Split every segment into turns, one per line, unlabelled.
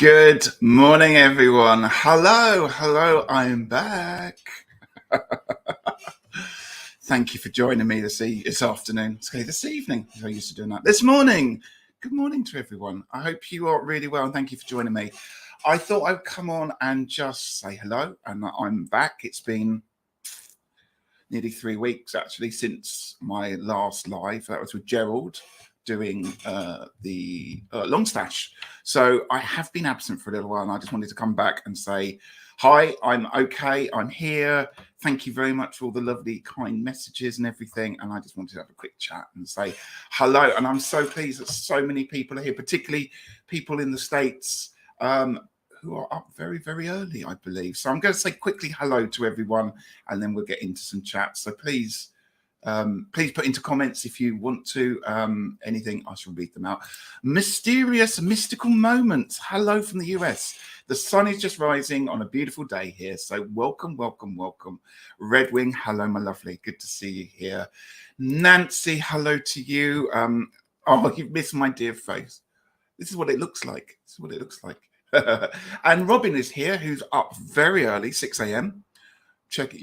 Good morning, everyone. Hello, I'm back. Thank you for joining me this afternoon. Okay, this evening. I used to doing that. This morning. Good morning to everyone. I hope you are really well, and thank you for joining me. I thought I'd come on and just say hello, and I'm back. It's been nearly 3 weeks, actually, since my last live. That was with Gerald doing the long stash. So I have been absent for a little while, and I just wanted to come back and say, hi, I'm okay, I'm here. Thank you very much for all the lovely, kind messages and everything. And I just wanted to have a quick chat and say hello. And I'm so pleased that so many people are here, particularly people in the States who are up very, very early, I believe. So I'm going to say quickly hello to everyone, and then we'll get into some chat. So please put into comments if you want to. Anything, I shall read them out. Mysterious, mystical moments. Hello from the US. The sun is just rising on a beautiful day here. So welcome. Red Wing, hello, my lovely. Good to see you here. Nancy, hello to you. Oh, you've missed my dear face. This is what it looks like. And Robin is here, who's up very early, 6 a.m. Check it.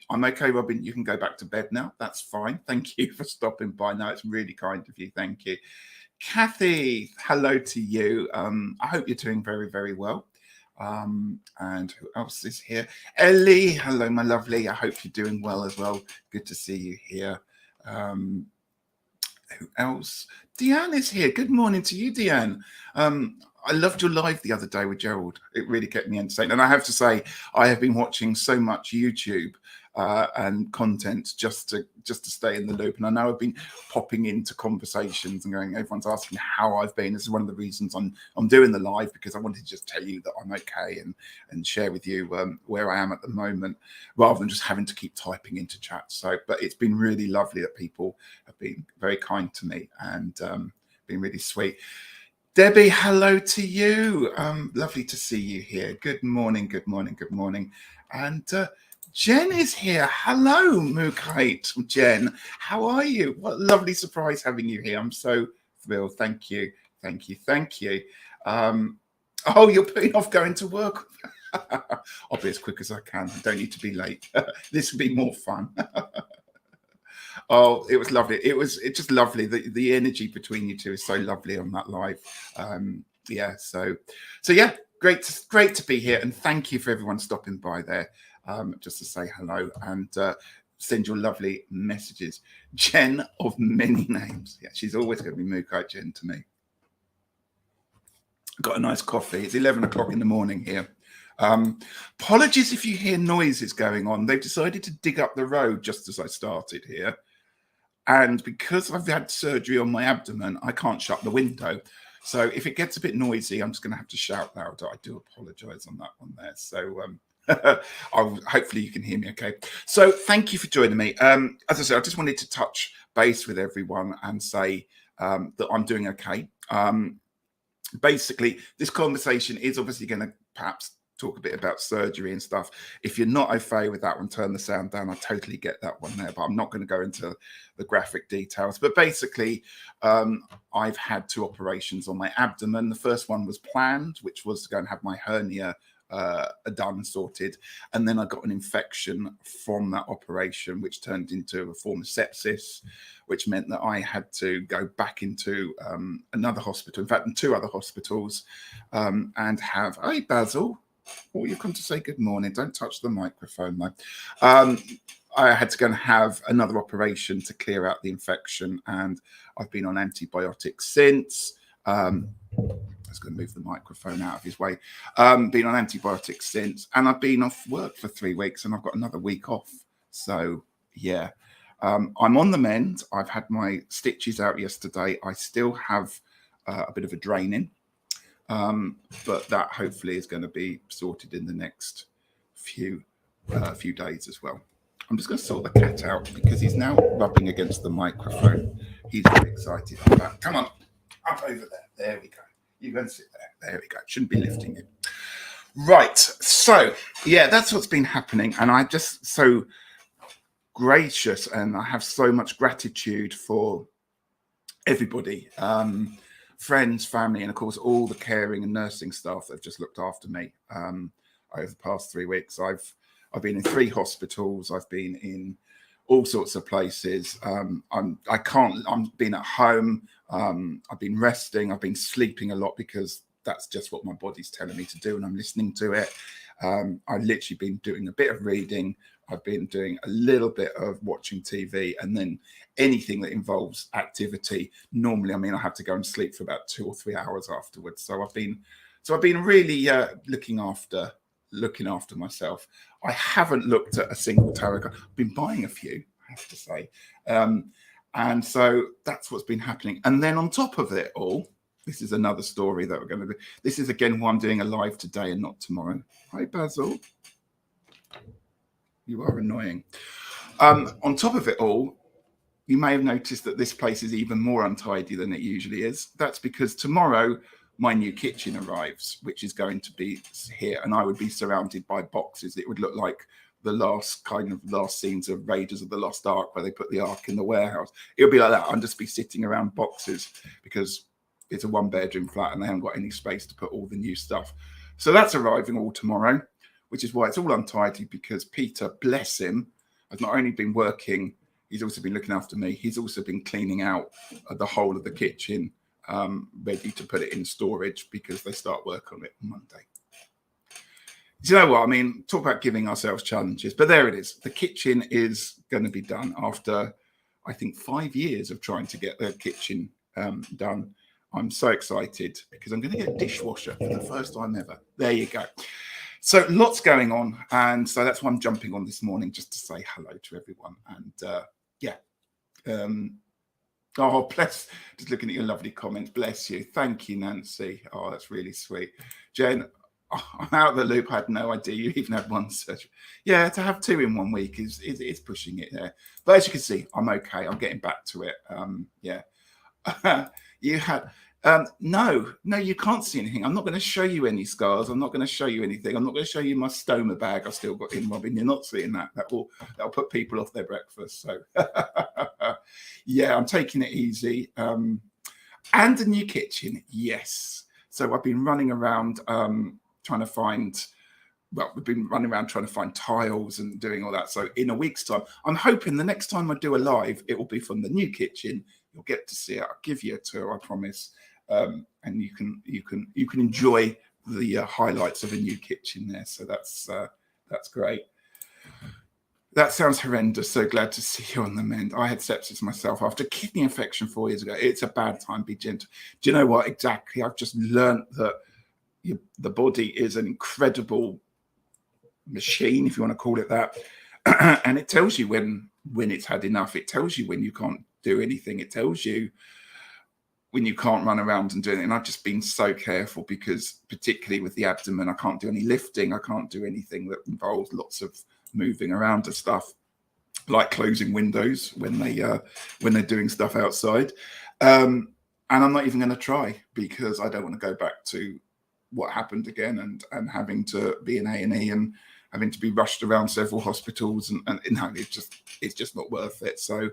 I'm okay, Robin. You can go back to bed now. That's fine. Thank you for stopping by. No, it's really kind of you. Thank you. Kathy, hello to you. I hope you're doing very, very well. And who else is here? Ellie, hello, my lovely. I hope you're doing well as well. Good to see you here. Who else? Deanne is here. Good morning to you, Deanne. I loved your live the other day with Gerald. It really kept me entertained. And I have to say, I have been watching so much YouTube and content just to stay in the loop. And I know I've been popping into conversations and everyone's asking how I've been. This is one of the reasons I'm doing the live, because I wanted to just tell you that I'm okay and share with you where I am at the moment, rather than just having to keep typing into chat. So, but it's been really lovely that people have been very kind to me and been really sweet. Debbie, hello to you. Lovely to see you here. Good morning. And Jen is here. Hello, Mookite. Jen, how are you? What a lovely surprise having you here. I'm so thrilled. Thank you. Oh, you're putting off going to work. I'll be as quick as I can. I don't need to be late. This will be more fun. Oh, it was lovely. It's just lovely. The energy between you two is so lovely on that live. Yeah. So yeah, great to be here, and thank you for everyone stopping by there, just to say hello and send your lovely messages. Jen of many names. Yeah, she's always going to be Mookai Jen to me. Got a nice coffee. It's 11 o'clock in the morning here. Apologies if you hear noises going on. They've decided to dig up the road just as I started here. And because I've had surgery on my abdomen, I can't shut the window. So if it gets a bit noisy, I'm just going to have to shout louder. I do apologize on that one there. So hopefully you can hear me okay. So thank you for joining me. As I said, I just wanted to touch base with everyone and say that I'm doing okay. Basically, this conversation is obviously going to perhaps talk a bit about surgery and stuff. If you're not au fait with that one, turn the sound down. I totally get that one there, but I'm not going to go into the graphic details. But basically, I've had 2 operations on my abdomen. The first one was planned, which was to go and have my hernia done, sorted. And then I got an infection from that operation, which turned into a form of sepsis, which meant that I had to go back into another hospital, in fact, in 2 other hospitals, and have, hey, Basil. Oh, you've come to say good morning. Don't touch the microphone, though. I had to go and have another operation to clear out the infection, and I've been on antibiotics since. I was going to move the microphone out of his way. Been on antibiotics since, and I've been off work for 3 weeks, and I've got another week off. So, yeah. I'm on the mend. I've had my stitches out yesterday. I still have a bit of a draining. But that hopefully is going to be sorted in the next few days as well. I'm just going to sort the cat out because he's now rubbing against the microphone. He's very excited for that. Come on, up over there. There we go. You go and sit there. There we go. Shouldn't be lifting you. Right. So, yeah, that's what's been happening. And I'm just so gracious, and I have so much gratitude for everybody. friends, family, and of course all the caring and nursing staff that have just looked after me over the past 3 weeks. I've been in 3 hospitals. I've been in all sorts of places. I'm been at home. I've been resting. I've been sleeping a lot because that's just what my body's telling me to do, and I'm listening to it. I've literally been doing a bit of reading. I've been doing a little bit of watching TV, and then anything that involves activity. Normally, I mean, I have to go and sleep for about 2 or 3 hours afterwards. So I've been really looking after myself. I haven't looked at a single tarot card. I've been buying a few, I have to say. And so that's what's been happening. And then on top of it all, this is another story that we're going to do. This is again why I'm doing a live today and not tomorrow. Hi, Basil. You are annoying. On top of it all, you may have noticed that this place is even more untidy than it usually is. That's because tomorrow my new kitchen arrives, which is going to be here, and I would be surrounded by boxes. It would look like the last scenes of Raiders of the Lost Ark, where they put the Ark in the warehouse. It would be like that. I'd just be sitting around boxes because it's a 1-bedroom flat and they haven't got any space to put all the new stuff. So that's arriving all tomorrow, which is why it's all untidy, because Peter, bless him, has not only been working, he's also been looking after me. He's also been cleaning out the whole of the kitchen, ready to put it in storage because they start work on it on Monday. Do you know what? I mean, talk about giving ourselves challenges, but there it is. The kitchen is going to be done after, I think, 5 years of trying to get the kitchen done. I'm so excited because I'm going to get a dishwasher for the first time ever. There you go. So lots going on. And so that's why I'm jumping on this morning, just to say hello to everyone. And yeah. Oh, bless. Just looking at your lovely comments. Bless you. Thank you, Nancy. Oh, that's really sweet. Jen, I'm out of the loop. I had no idea you even had 1 surgery. Yeah, to have 2 in 1 week is pushing it there. But as you can see, I'm okay. I'm getting back to it. Yeah. You had... no, you can't see anything. I'm not going to show you any scars. I'm not going to show you anything. I'm not going to show you my stoma bag I've still got in, Robin. You're not seeing that. That'll put people off their breakfast. So, yeah, I'm taking it easy. And a new kitchen, yes. So I've been running around trying to find... Well, we've been running around trying to find tiles and doing all that. So in a week's time, I'm hoping the next time I do a live, it will be from the new kitchen. You'll get to see it. I'll give you a tour, I promise. And you can enjoy the highlights of a new kitchen there. So that's great. That sounds horrendous. So glad to see you on the mend. I had sepsis myself after a kidney infection 4 years ago. It's a bad time. Be gentle. Do you know what? Exactly. I've just learned that the body is an incredible machine, if you want to call it that. And it tells you when it's had enough. It tells you when you can't do anything. It tells you when you can't run around and do it. And I've just been so careful because particularly with the abdomen, I can't do any lifting. I can't do anything that involves lots of moving around and stuff, like closing windows when they're doing stuff outside. And I'm not even going to try because I don't want to go back to what happened again and having to be in A&E and having to be rushed around several hospitals and it's just not worth it. So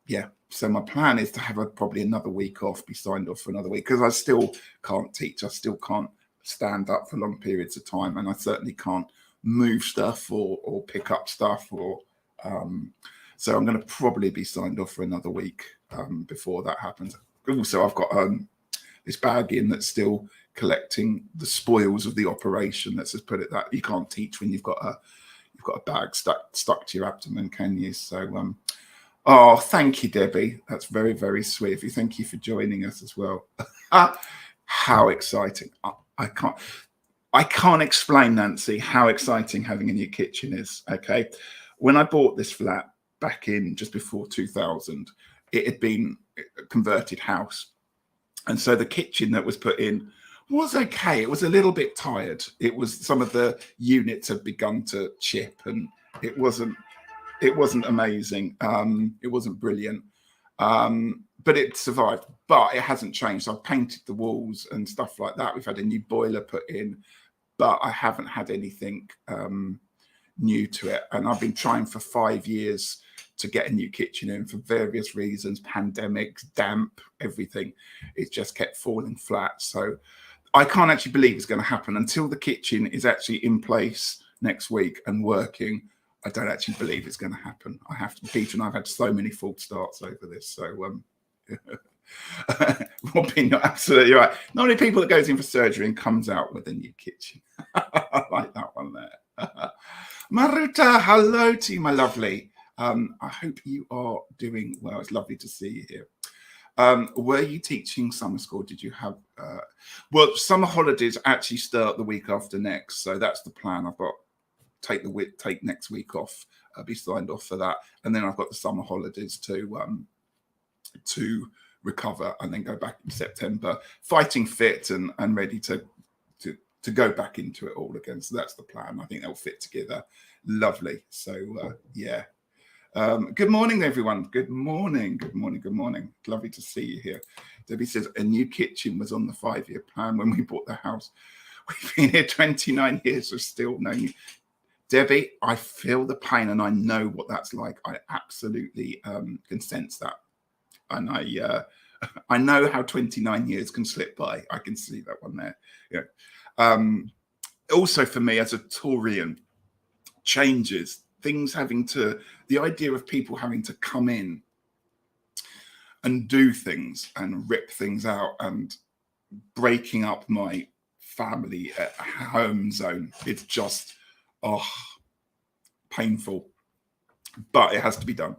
yeah, so my plan is to have probably another week off, be signed off for another week, because I still can't teach. I still can't stand up for long periods of time, and I certainly can't move stuff or pick up stuff or so I'm going to probably be signed off for another week before that happens. Also, I've got this bag in that's still collecting the spoils of the operation. Let's just put it that. You can't teach when you've got a bag stuck to your abdomen, can you? So oh, thank you, Debbie. That's very, very sweet of you. Thank you for joining us as well. How exciting. I can't explain, Nancy, how exciting having a new kitchen is. Okay. When I bought this flat back in just before 2000, it had been a converted house. And so the kitchen that was put in was okay. It was a little bit tired. It was, some of the units had begun to chip and it wasn't amazing. It wasn't brilliant. But it survived, but it hasn't changed. I've painted the walls and stuff like that. We've had a new boiler put in, but I haven't had anything new to it, and I've been trying for 5 years to get a new kitchen in for various reasons, pandemics, damp, everything. It just kept falling flat. So I can't actually believe it's going to happen until the kitchen is actually in place next week and working. I don't actually believe it's going to happen. Peter and I've had so many false starts over this. So Robin, you're absolutely right. Not many people that goes in for surgery and comes out with a new kitchen. I like that one there. Maruta, hello to you, my lovely. I hope you are doing well. It's lovely to see you here. Were you teaching summer school? Did you have well, summer holidays actually start the week after next, so that's the plan. I've got take next week off, be signed off for that, and then I've got the summer holidays to recover and then go back in September, fighting fit and ready to go back into it all again. So that's the plan. I think they'll fit together lovely. So yeah. Good morning, everyone. Good morning. Lovely to see you here. Debbie says a new kitchen was on the 5-year plan when we bought the house. We've been here 29 years, we've still no new. Debbie, I feel the pain and I know what that's like. I absolutely can sense that. And I know how 29 years can slip by. I can see that one there. Yeah. Also for me as a Taurian, changes, things the idea of people having to come in and do things and rip things out and breaking up my family home zone, it's just painful, but it has to be done.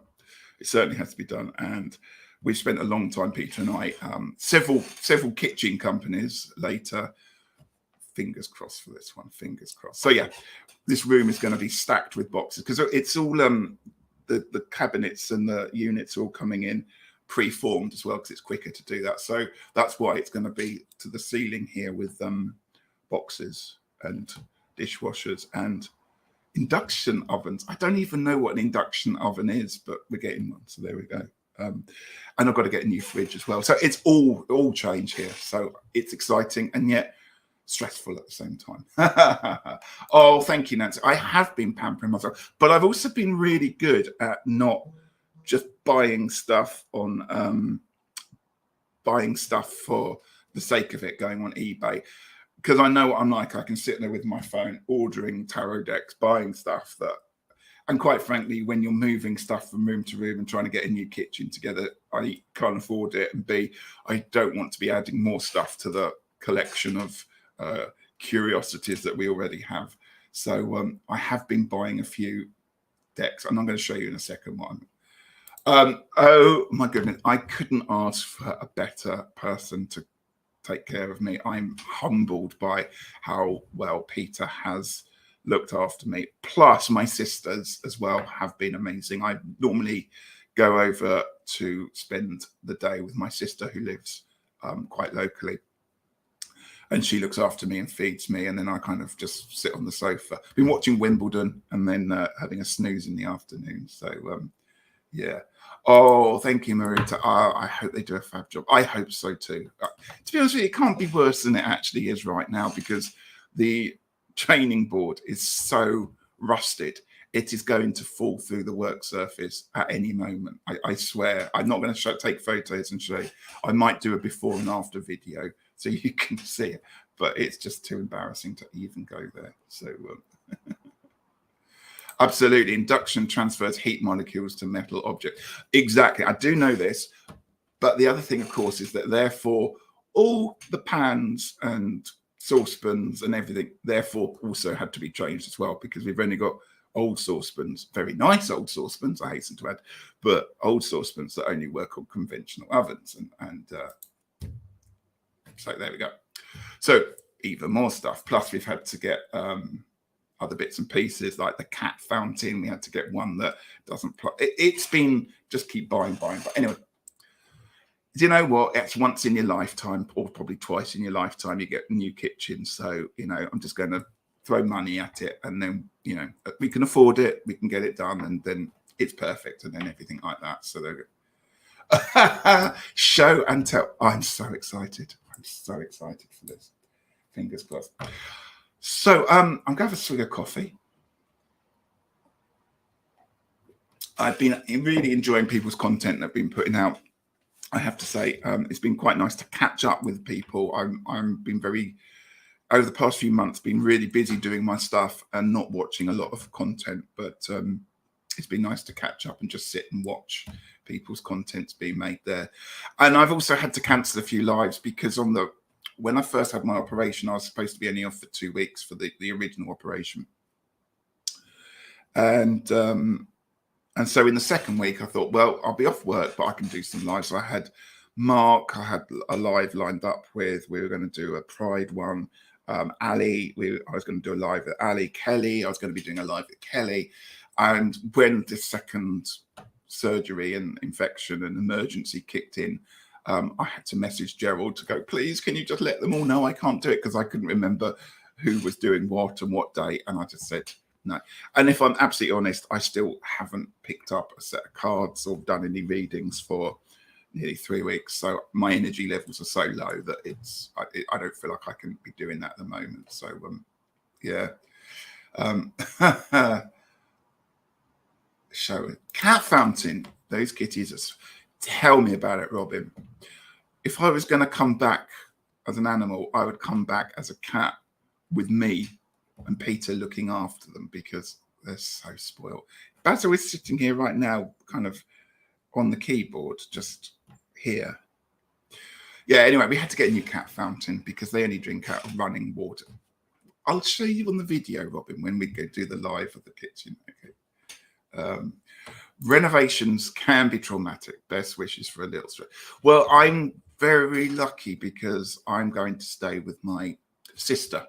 It certainly has to be done. And we've spent a long time, Peter and I, several kitchen companies later. Fingers crossed for this one, fingers crossed. So yeah, this room is going to be stacked with boxes because it's all the cabinets and the units are all coming in pre-formed as well, because it's quicker to do that. So that's why it's going to be to the ceiling here with boxes and dishwashers and induction ovens. I don't even know what an induction oven is, but we're getting one. So there we go. And I've got to get a new fridge as well. So it's all change here. So it's exciting and yet stressful at the same time. Oh, thank you, Nancy. I have been pampering myself, but I've also been really good at not just buying stuff for the sake of it, going on eBay, because I know what I'm like. I can sit there with my phone ordering tarot decks, buying stuff that, and quite frankly, when you're moving stuff from room to room and trying to get a new kitchen together, I can't afford it, and B, I don't want to be adding more stuff to the collection of curiosities that we already have. So I have been buying a few decks, and I'm going to show you in a second one. Oh my goodness, I couldn't ask for a better person to take care of me. I'm humbled by how well Peter has looked after me. Plus my sisters as well have been amazing. I normally go over to spend the day with my sister who lives quite locally. And she looks after me and feeds me, and then I kind of just sit on the sofa. Been watching Wimbledon and then having a snooze in the afternoon. So, yeah. Oh, thank you, Marita. I hope they do a fab job. I hope so too. To be honest with you, it can't be worse than it actually is right now, because the training board is so rusted. It is going to fall through the work surface at any moment. I swear. I'm not going to take photos and show you. I might do a before and after video so you can see it, but it's just too embarrassing to even go there. So absolutely, induction transfers heat molecules to metal objects. Exactly, I do know this, but the other thing, of course, is that therefore all the pans and saucepans and everything therefore also had to be changed as well, because we've only got old saucepans, very nice old saucepans, I hasten to add, but old saucepans that only work on conventional ovens, and so there we go. So even more stuff. Plus we've had to get other bits and pieces like the cat fountain. We had to get one that doesn't plug. It's been just keep buying. But anyway, do you know what? It's once in your lifetime, or probably twice in your lifetime, you get a new kitchen. So, you know, I'm just going to throw money at it, and then, you know, we can afford it, we can get it done, and then it's perfect, and then everything like that. So there we go. Show and tell. I'm so excited. I'm so excited for this. Fingers crossed. So I'm going to have a swig of coffee. I've been really enjoying people's content that I've been putting out. I have to say, it's been quite nice to catch up with people. I'm been very over the past few months, been really busy doing my stuff and not watching a lot of content. But it's been nice to catch up and just sit and watch people's contents being made there. And I've also had to cancel a few lives because when I first had my operation, I was supposed to be only off for 2 weeks for the original operation. And so in the second week, I thought, well, I'll be off work, but I can do some lives. So I had Mark, I had a live lined up with. We were going to do a Pride one. Ali, I was going to do a live with Ali. Kelly, I was going to be doing a live with Kelly. And when the second surgery and infection and emergency kicked in, I had to message Gerald to go, please, can you just let them all know I can't do it? Because I couldn't remember who was doing what and what day. And I just said, no. And if I'm absolutely honest, I still haven't picked up a set of cards or done any readings for nearly 3 weeks. So my energy levels are so low that I don't feel like I can be doing that at the moment. So yeah. Show it. Cat fountain. Those kitties. Tell me about it, Robin. If I was going to come back as an animal, I would come back as a cat with me and Peter looking after them because they're so spoiled. Basil is sitting here right now, kind of on the keyboard, just here. Yeah, anyway, we had to get a new cat fountain because they only drink out of running water. I'll show you on the video, Robin, when we go do the live of the kitchen. Okay. Renovations can be traumatic. Best wishes for a little stress. Well, I'm very lucky because I'm going to stay with my sister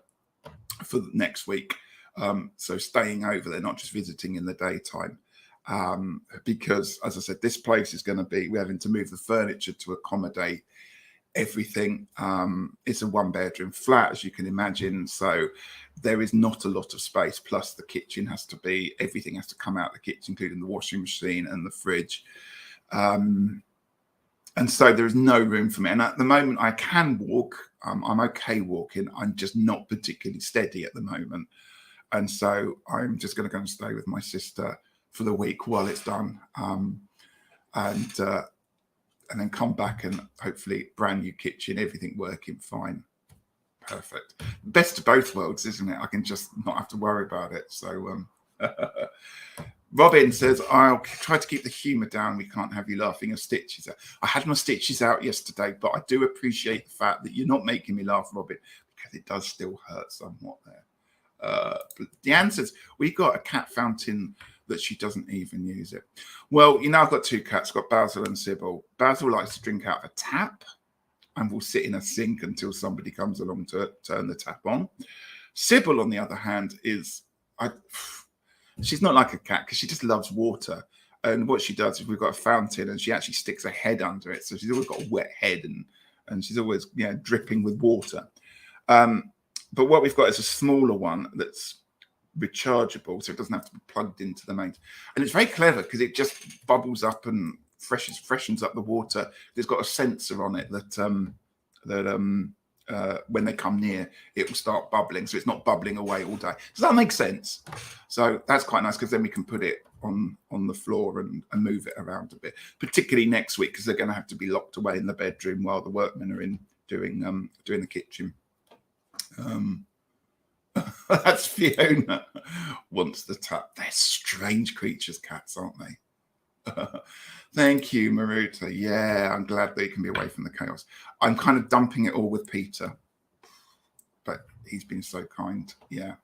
for next week. So staying over there, not just visiting in the daytime. Because, as I said, this place is going to be, we're having to move the furniture to accommodate everything. It's a 1-bedroom flat, as you can imagine. So there is not a lot of space. Plus the kitchen has to be, everything has to come out of the kitchen, including the washing machine and the fridge. And so there is no room for me. And at the moment I can walk. I'm okay walking. I'm just not particularly steady at the moment. And so I'm just going to go and stay with my sister for the week while it's done. And then come back and hopefully brand new kitchen, everything working fine. Perfect. Best of both worlds, isn't it? I can just not have to worry about it. So Robin says, I'll try to keep the humour down. We can't have you laughing at stitches. I had my stitches out yesterday, but I do appreciate the fact that you're not making me laugh, Robin, because it does still hurt somewhat there. But Deanne says, we got a cat fountain that she doesn't even use it. Well, you know, I've got 2 cats. I've got Basil and Sybil. Basil likes to drink out of a tap and will sit in a sink until somebody comes along to turn the tap on. Sybil, on the other hand, she's not like a cat because she just loves water. And what she does is we've got a fountain and she actually sticks her head under it. So she's always got a wet head and she's always dripping with water. But what we've got is a smaller one that's rechargeable, so it doesn't have to be plugged into the mains. And it's very clever because it just bubbles up and freshens up the water. There's got a sensor on it that when they come near, it will start bubbling, so it's not bubbling away all day. Does that make sense? So that's quite nice because then we can put it on the floor and move it around a bit, particularly next week because they're going to have to be locked away in the bedroom while the workmen are in doing the kitchen. That's Fiona wants the tap. They're strange creatures, cats, aren't they? Thank you, Maruta. Yeah, I'm glad they can be away from the chaos. I'm kind of dumping it all with Peter, but he's been so kind. Yeah.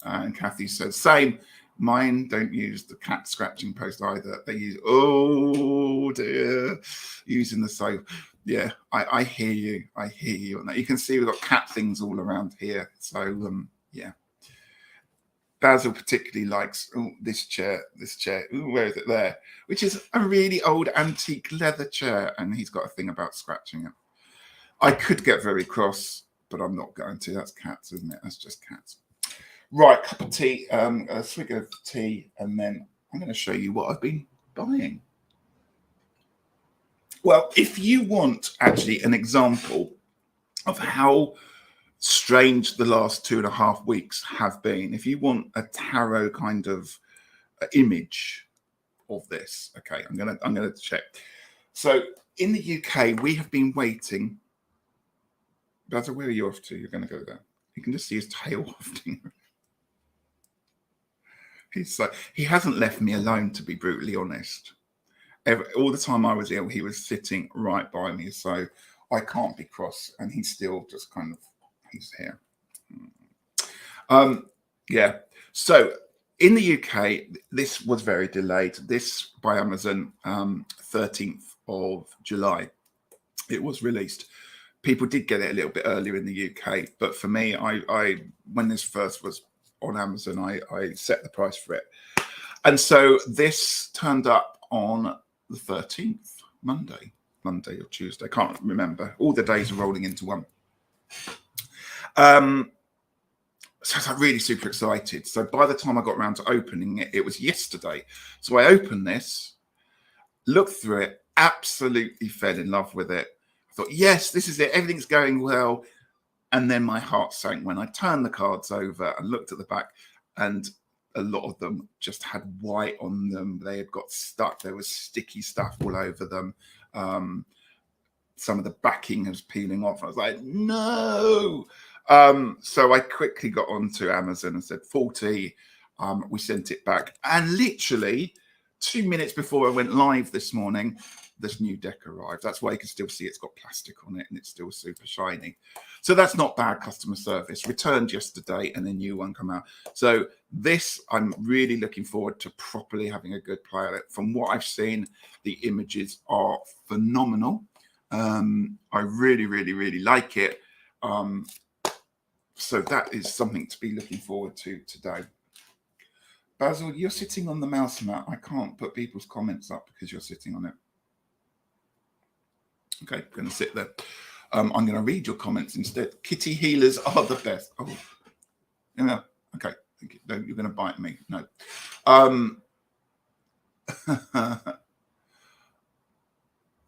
And Kathy said, same. Mine don't use the cat scratching post either. They use, oh dear, using the soap. Yeah, I hear you. I hear you on that. You can see we've got cat things all around here. So, yeah. Basil particularly likes this chair. Ooh, where is it there? Which is a really old antique leather chair. And he's got a thing about scratching it. I could get very cross, but I'm not going to. That's cats, isn't it? That's just cats. Right, cup of tea, a swig of tea, and then I'm going to show you what I've been buying. Well, if you want actually an example of how strange the last 2.5 weeks have been, if you want a tarot kind of image of this. Okay, I'm gonna check. So in the UK, we have been waiting. Basil, where are you off to? You're going to go there. You can just see his tail wafting. He hasn't left me alone, to be brutally honest. All the time I was ill, he was sitting right by me, so I can't be cross, and he's still just he's here. Yeah. So in the UK, this was very delayed. This by Amazon, 13th of July, it was released. People did get it a little bit earlier in the UK, but for me, I when this first was on Amazon, I set the price for it. And so this turned up on the 13th, Monday or Tuesday, can't remember. All the days are rolling into one. So I was like really super excited. So by the time I got around to opening it, it was yesterday. So I opened this, looked through it, absolutely fell in love with it. I thought, yes, this is it. Everything's going well. And then my heart sank when I turned the cards over and looked at the back, and a lot of them just had white on them. They had got stuck. There was sticky stuff all over them. Some of the backing was peeling off. I was like, no. So I quickly got onto Amazon and said 40. We sent it back. And literally 2 minutes before I went live this morning, this new deck arrived. That's why you can still see it's got plastic on it and it's still super shiny. So that's not bad customer service. Returned yesterday and a new one come out. So this, I'm really looking forward to properly having a good play at it. From what I've seen, the images are phenomenal. I really, really, really like it. So that is something to be looking forward to today. Basil, you're sitting on the mouse mat. I can't put people's comments up because you're sitting on it. Okay, I'm going to sit there. I'm going to read your comments instead. Kitty healers are the best. Oh, yeah. Okay. Thank you. No, you're going to bite me. No.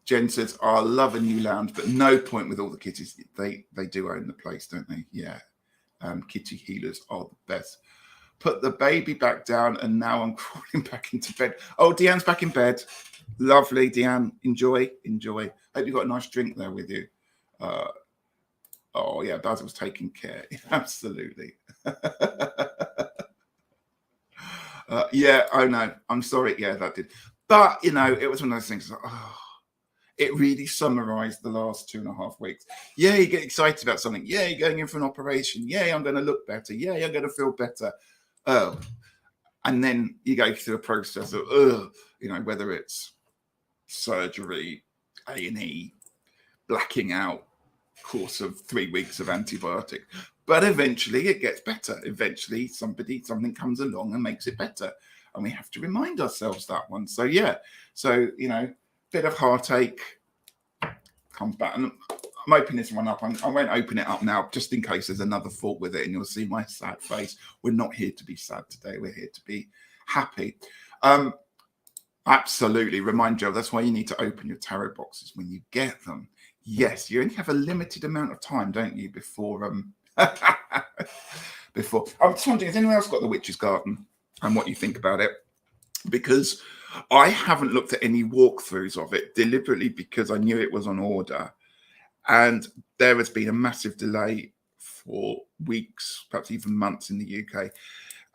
Jen says, I love a new lounge, but no point with all the kitties. They do own the place, don't they? Yeah. Kitty healers are the best. Put the baby back down, and now I'm crawling back into bed. Oh, Deanne's back in bed. Lovely, Deanne. Enjoy. Hope you got a nice drink there with you. Oh, yeah, Basil's taking care. Absolutely. Yeah, I know. I'm sorry. Yeah, that did. But, you know, it was one of those things. It really summarized the last 2.5 weeks. Yeah, you get excited about something. Yeah, you're going in for an operation. Yeah, I'm going to look better. Yeah, I'm going to feel better. Oh, and then you go through a process of, you know, whether it's surgery, A&E, blacking out, course of 3 weeks of antibiotic. But eventually it gets better. Eventually something comes along and makes it better. And we have to remind ourselves that one. So, yeah. So, you know, bit of heartache comes back. And I'm opening this one up. I won't open it up now just in case there's another fault with it and you'll see my sad face. We're not here to be sad today. We're here to be happy. Absolutely. Remind Joe, that's why you need to open your tarot boxes when you get them. Yes, you only have a limited amount of time, don't you, before before. I'm just wondering, has anyone else got the Witch's Garden and what you think about it? Because I haven't looked at any walkthroughs of it deliberately because I knew it was on order. And there has been a massive delay for weeks, perhaps even months in the UK.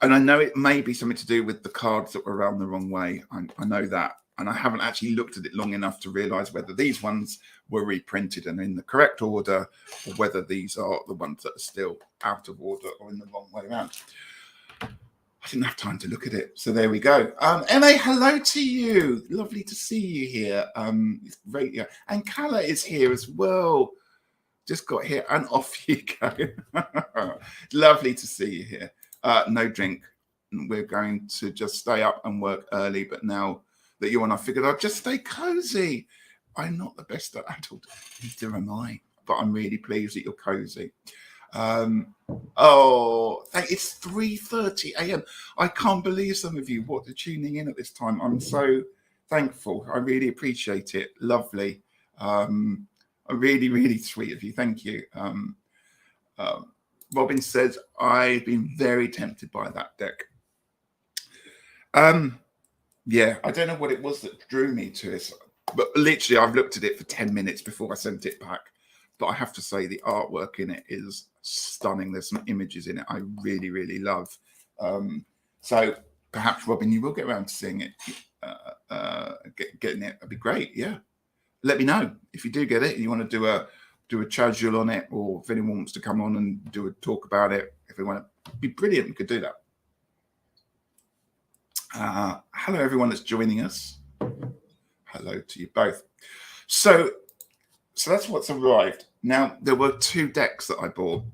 And I know it may be something to do with the cards that were around the wrong way. I know that. And I haven't actually looked at it long enough to realize whether these ones were reprinted and in the correct order, or whether these are the ones that are still out of order or in the wrong way around. I didn't have time to look at it. So there we go. Emma, hello to you. Lovely to see you here. It's great. Yeah. And Kala is here as well. Just got here and off you go. Lovely to see you here. No drink. We're going to just stay up and work early. But now that you and I figured I'd just stay cozy. I'm not the best at adult. Neither am I. But I'm really pleased that you're cozy. It's 3:30 a.m. I can't believe some of you what are tuning in at this time. I'm so thankful. I really appreciate it. Lovely. Really, really sweet of you. Thank you. Robin says, I've been very tempted by that deck. Yeah, I don't know what it was that drew me to it, but literally I've looked at it for 10 minutes before I sent it back. But I have to say the artwork in it is stunning. There's some images in it I really, really love. So perhaps, Robin, you will get around to seeing it, getting it. That'd be great. Yeah. Let me know if you do get it and you want to do a casual on it, or if anyone wants to come on and do a talk about it. If they want to, be brilliant. We could do that. Hello, everyone that's joining us. Hello to you both. So that's what's arrived. Now, there were 2 decks that I bought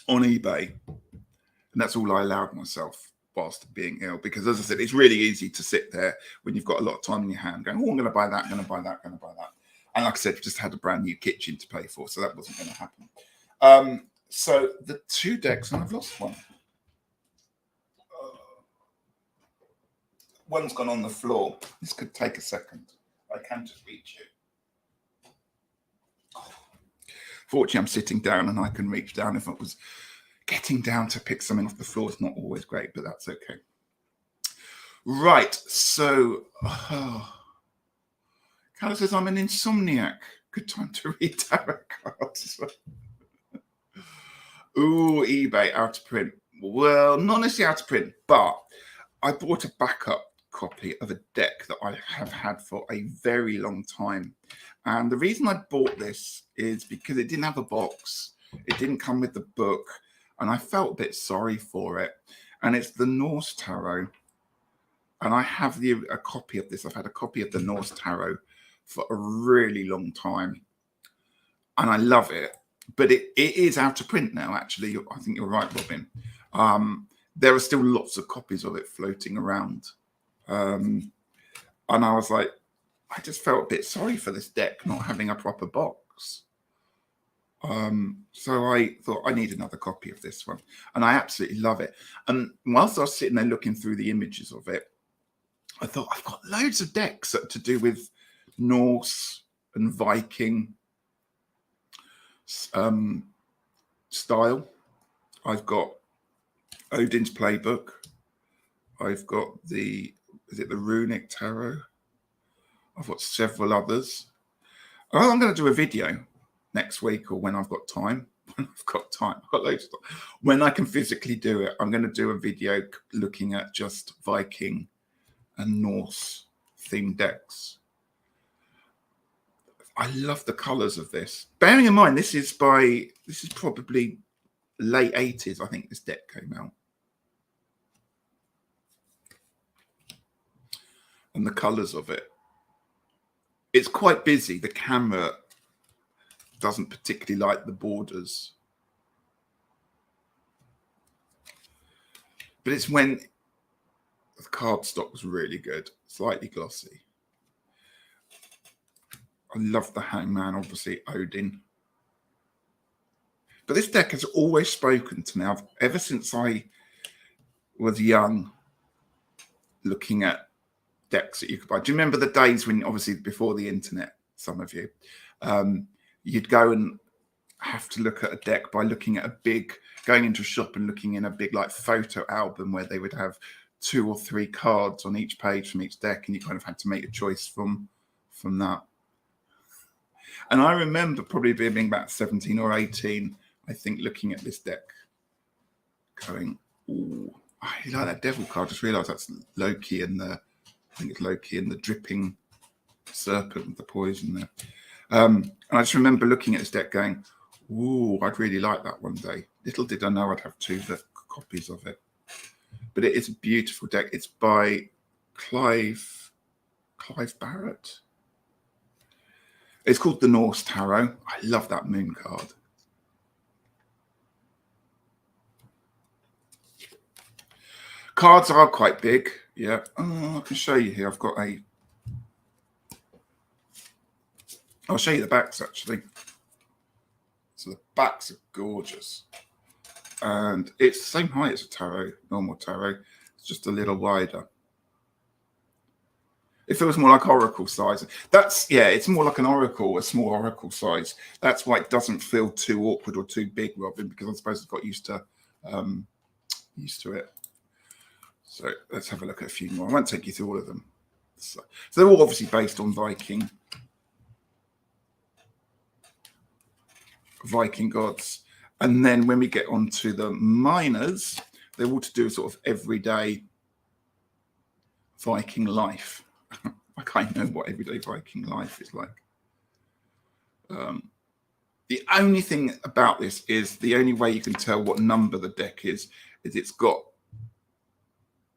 on eBay, and that's all I allowed myself whilst being ill, because as I said, it's really easy to sit there when you've got a lot of time in your hand going, oh, I'm going to buy that, I'm going to buy that, I'm going to buy that. And like I said, just had a brand new kitchen to pay for, so that wasn't going to happen. So the 2 decks, and I've lost one. One's gone on the floor. This could take a second. I can just reach it. Fortunately, I'm sitting down and I can reach down. If it was getting down to pick something off the floor, it's not always great, but that's okay. Right, so Carla says, I'm an insomniac. Good time to read tarot cards. Ooh, eBay, out of print. Well, not necessarily out of print, but I bought a backup copy of a deck that I have had for a very long time. And the reason I bought this is because it didn't have a box. It didn't come with the book. And I felt a bit sorry for it. And it's the Norse Tarot. And I have a copy of this. I've had a copy of the Norse Tarot for a really long time. And I love it. But it is out of print now, actually. I think you're right, Robin. There are still lots of copies of it floating around. And I was like, I just felt a bit sorry for this deck not having a proper box. So I thought I need another copy of this one. And I absolutely love it. And whilst I was sitting there looking through the images of it, I thought, I've got loads of decks to do with Norse and Viking style. I've got Odin's Playbook. I've got the Runic Tarot. I've got several others. Oh, I'm going to do a video next week, or when I've got time. When I've got time. I've got loads of time. When I can physically do it, I'm going to do a video looking at just Viking and Norse themed decks. I love the colours of this. Bearing in mind, this is probably late 80s, I think this deck came out. And the colours of it. It's quite busy. The camera doesn't particularly like the borders. But it's when the cardstock was really good, slightly glossy. I love the Hangman, obviously, Odin. But this deck has always spoken to me. Ever since I was young, looking at decks that you could buy. Do you remember the days when, obviously, before the internet, some of you, you'd go and have to look at a deck by looking at going into a shop and looking in a big like photo album where they would have 2 or 3 cards on each page from each deck, and you kind of had to make a choice from that. And I remember probably being about 17 or 18, I think, looking at this deck, going, "Ooh, I like that Devil card." I just realised that's Loki and I think it's Loki and the dripping serpent with the poison there. And I just remember looking at this deck, going, "Ooh, I'd really like that one day." Little did I know I'd have 2 copies of it. But it is a beautiful deck. It's by Clive Barrett. It's called the Norse Tarot. I love that moon card. Cards are quite big. Yeah. Oh, I can show you here. I'll show you the backs, actually. So the backs are gorgeous. And it's the same height as a tarot, normal tarot. It's just a little wider. It feels more like oracle size. It's more like an oracle, a small oracle size. That's why it doesn't feel too awkward or too big, Robin, because I suppose I've got used to it. So let's have a look at a few more. I won't take you through all of them. So they're all obviously based on Viking gods. And then when we get onto the miners, they're all to do sort of everyday Viking life. I can't know what everyday Viking life is like. The only thing about this is the only way you can tell what number the deck is it's got,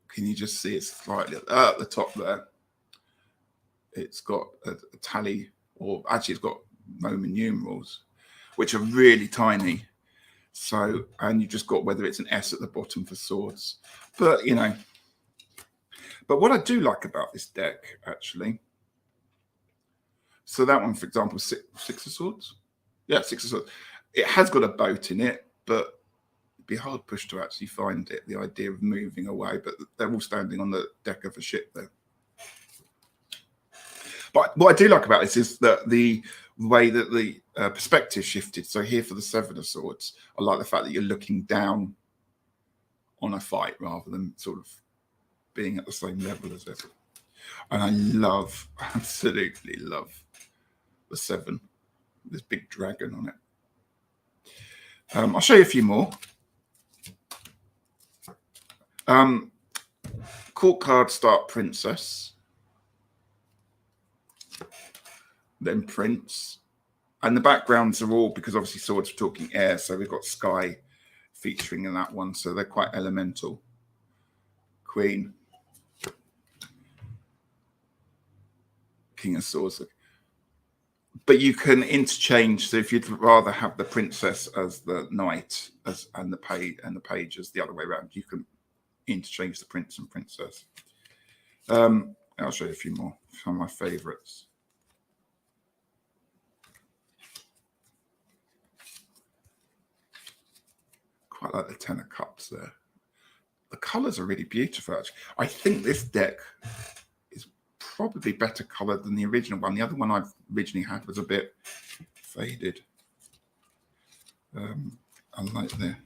can you just see it's slightly at the top there? It's got a tally, or actually it's got Roman numerals, which are really tiny. So, and you've just got whether it's an S at the bottom for swords. But, you know, but what I do like about this deck, actually, so that one, for example, six of swords. Yeah, six of swords. It has got a boat in it, but it'd be hard push to actually find it, the idea of moving away, but they're all standing on the deck of a ship there. But what I do like about this is that the way that the perspective shifted. So here for the Seven of Swords, I like the fact that you're looking down on a fight rather than sort of being at the same level as it. And I love, absolutely love the Seven, this big dragon on it. I'll show you a few more. Court card start Princess, then Prince, and the backgrounds are all, because obviously swords are talking air, so we've got sky featuring in that one, so they're quite elemental. Queen, King of Swords. But you can interchange. So if you'd rather have the princess as the knight, and the page as the other way around, you can interchange the prince and princess. I'll show you a few more. Some of my favorites. Quite like the Ten of Cups there. The colors are really beautiful, actually. I think this deck is probably better colored than the original one. The other one I originally had was a bit faded. I like the,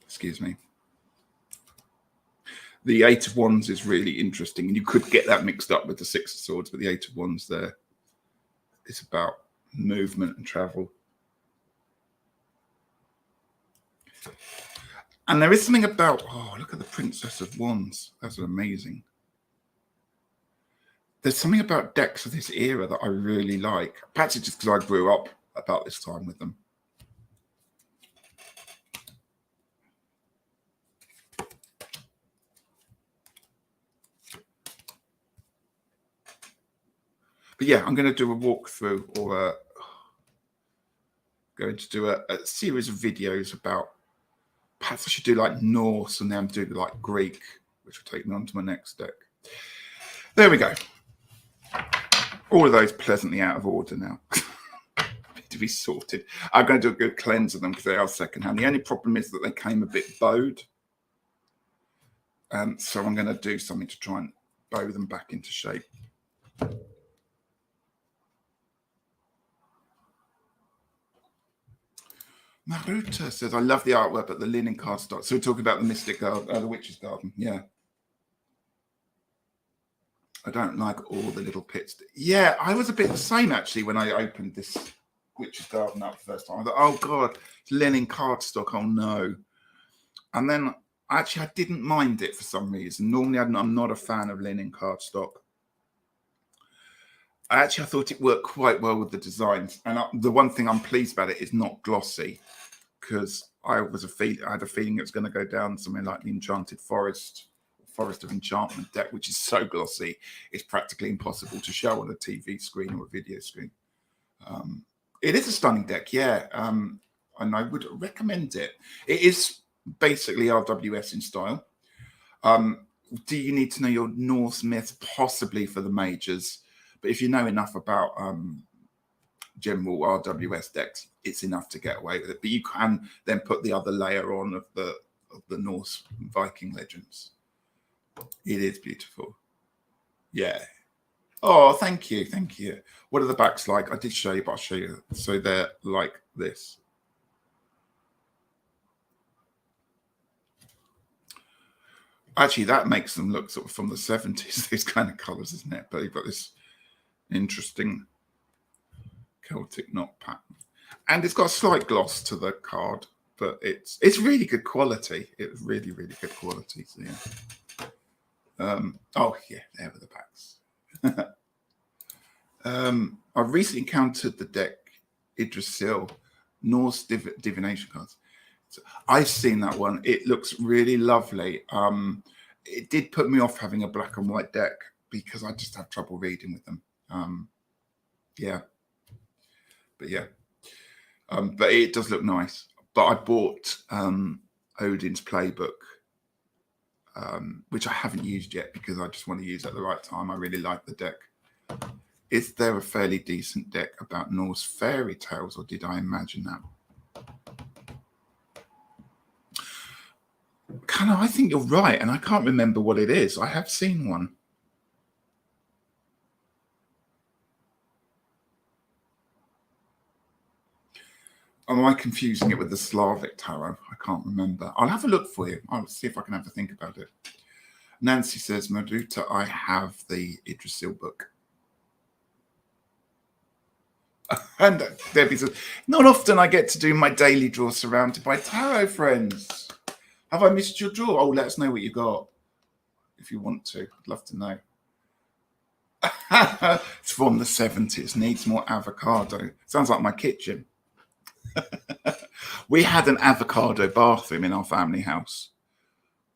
excuse me. The Eight of Wands is really interesting, and you could get that mixed up with the Six of Swords, but the Eight of Wands there, it's about movement and travel. And there is something about, oh, look at the Princess of Wands. That's amazing. There's something about decks of this era that I really like. Perhaps it's just because I grew up about this time with them. But yeah, I'm going to do a walkthrough, or going to do a series of videos about, perhaps I should do like Norse and then do like Greek, which will take me on to my next deck. There we go. All of those pleasantly out of order now. To be sorted. I'm going to do a good cleanse of them because they are secondhand. The only problem is that they came a bit bowed. So I'm going to do something to try and bow them back into shape. Maruta says, I love the artwork, but the linen cardstock. So we're talking about the Mystic Garden, the Witch's Garden. Yeah. I don't like all the little pits. Yeah, I was a bit the same, actually, when I opened this Witch's Garden up the first time. I thought, oh, God, it's linen cardstock. Oh, no. And then, actually, I didn't mind it for some reason. Normally, I'm not a fan of linen cardstock. I thought it worked quite well with the designs. And the one thing I'm pleased about it is not glossy, because I had a feeling it was going to go down somewhere like the Enchanted Forest of Enchantment deck, which is so glossy, it's practically impossible to show on a TV screen or a video screen. It is a stunning deck, yeah, and I would recommend it. It is basically RWS in style. Do you need to know your Norse myths? Possibly for the majors, but if you know enough about general RWS decks, it's enough to get away with it. But you can then put the other layer on of the Norse Viking legends. It is beautiful. Yeah. Oh, thank you. Thank you. What are the backs like? I did show you, but I'll show you. So they're like this. Actually, that makes them look sort of from the 70s, these kind of colours, isn't it? But you've got this interesting Celtic knot pattern. And it's got a slight gloss to the card, but it's really good quality. It's really, really good quality. So yeah. Oh yeah, there were the backs. I've recently encountered the deck Yggdrasil Norse divination cards. So I've seen that one. It looks really lovely. It did put me off having a black and white deck because I just have trouble reading with them. Yeah, but yeah, but it does look nice. But I bought Odin's Playbook, which I haven't used yet because I just want to use it at the right time. I really like the deck. Is there a fairly decent deck about Norse fairy tales, or did I imagine that? Kind of, I think you're right, and I can't remember what it is. I have seen one. Am I confusing it with the Slavic tarot? I can't remember. I'll have a look for you. I'll see if I can have a think about it. Nancy says, Maruta, I have the Yggdrasil book. And Debbie says, not often I get to do my daily draw surrounded by tarot, friends. Have I missed your draw? Oh, let us know what you got if you want to. I'd love to know. It's from the 70s. Needs more avocado. Sounds like my kitchen. We had an avocado bathroom in our family house.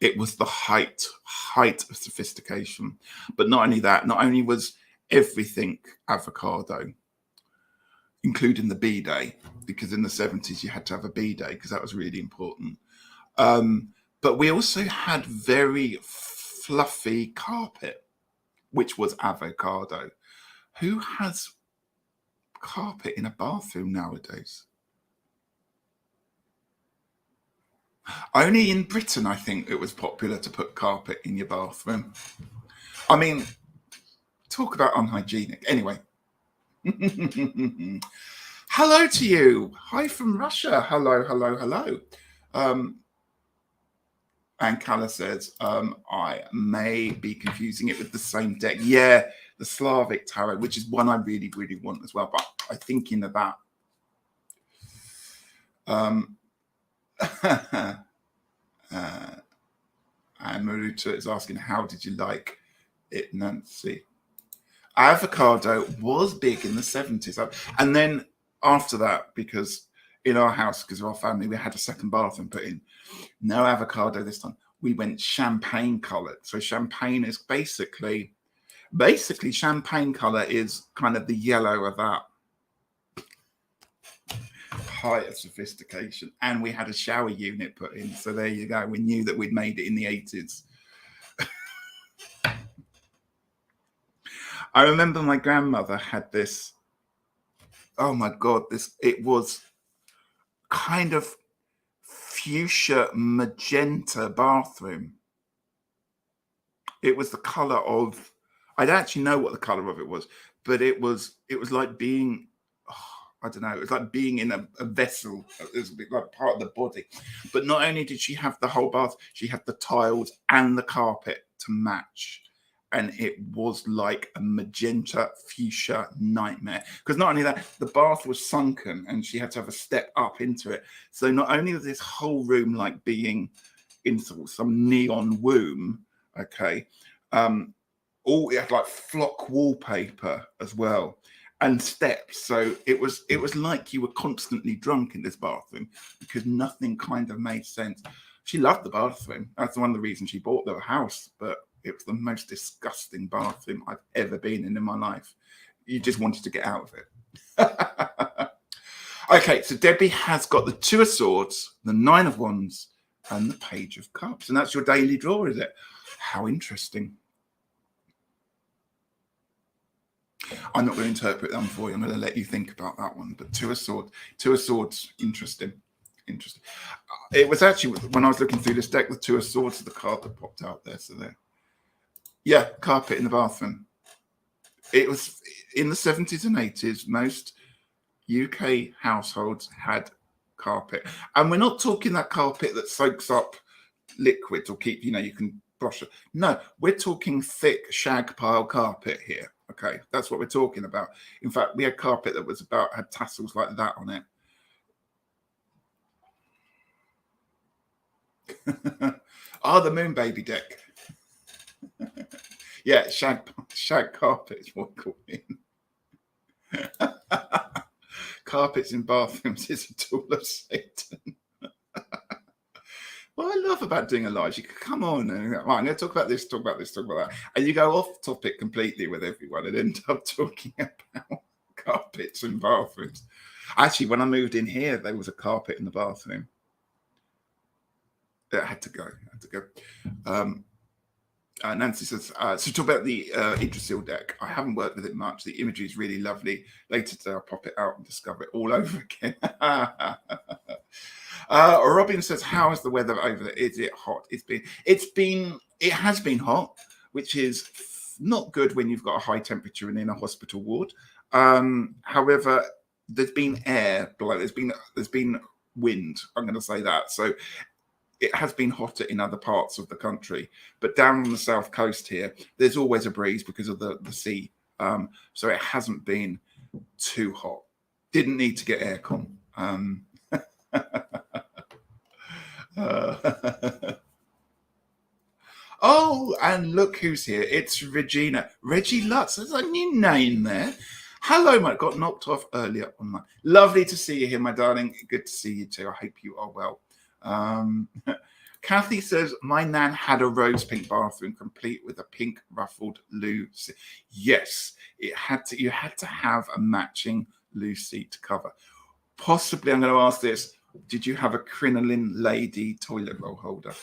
It was the height of sophistication. But not only that, not only was everything avocado, including the bidet, because in the 70s you had to have a bidet because that was really important. But we also had very fluffy carpet, which was avocado. Who has carpet in a bathroom nowadays? Only in Britain, I think it was popular to put carpet in your bathroom. I mean, talk about unhygienic. Anyway. Hello to you. Hi from Russia. Hello, hello, hello. And Kala says, I may be confusing it with the same deck. Yeah, the Slavic tarot, which is one I really, really want as well. But I'm thinking about and Maruta is asking, how did you like it, Nancy? Avocado was big in the 70s. And then after that, because in our house, because of our family, we had a second bathroom put in. No avocado this time. We went champagne colored. So champagne is basically champagne color is kind of the yellow of that height of sophistication. And we had a shower unit put in. So there you go. We knew that we'd made it in the 80s. I remember my grandmother had this, oh my God, it was kind of fuchsia magenta bathroom. It was the color of, I don't actually know what the color of it was, but it was like being, I don't know, it was like being in a vessel. It was like part of the body. But not only did she have the whole bath, she had the tiles and the carpet to match. And it was like a magenta fuchsia nightmare. Because not only that, the bath was sunken and she had to have a step up into it. So not only was this whole room like being in some neon womb, okay, it had like flock wallpaper as well and steps. So it was like you were constantly drunk in this bathroom because nothing kind of made sense. She loved the bathroom. That's one of the reasons she bought the house, but it was the most disgusting bathroom I've ever been in my life. You just wanted to get out of it. Okay, so Debbie has got the Two of Swords, the Nine of Wands, and the Page of Cups. And that's your daily draw, is it? How interesting. I'm not going to interpret them for you. I'm going to let you think about that one. But Two of Swords, interesting. Interesting. It was actually, when I was looking through this deck, the Two of Swords, the card that popped out there. So there. Yeah, carpet in the bathroom. It was in the 70s and 80s. Most UK households had carpet. And we're not talking that carpet that soaks up liquids or you can brush. No, we're talking thick shag pile carpet here. Okay, that's what we're talking about. In fact, we had carpet that was had tassels like that on it. The moon baby deck. Yeah, shag carpet is what we call it. Carpets in bathrooms is a tool of Satan. What I love about doing a live, you can come on and right, I'm going to talk about this, talk about this, talk about that, and you go off topic completely with everyone and end up talking about carpets in bathrooms. Actually, when I moved in here, there was a carpet in the bathroom. It had to go. Nancy says, so talk about the Yggdrasil deck. I haven't worked with it much. The imagery is really lovely. Later today, I'll pop it out and discover it all over again. Robin says, how is the weather over there? Is it hot? It has been hot, which is not good when you've got a high temperature and in a hospital ward. However, there's been air blow. There's been wind. I'm going to say that. So it has been hotter in other parts of the country, but down on the south coast here, there's always a breeze because of the sea. So it hasn't been too hot. Didn't need to get aircon. Oh, and look who's here. It's Regina. Reggie Lutz. There's a new name there. Hello, mate. Got knocked off earlier online. Lovely to see you here, my darling. Good to see you too. I hope you are well. Kathy says, my nan had a rose pink bathroom complete with a pink ruffled loo. Yes, you had to have a matching loo seat cover. Possibly, I'm going to ask this. Did you have a crinoline lady toilet roll holder?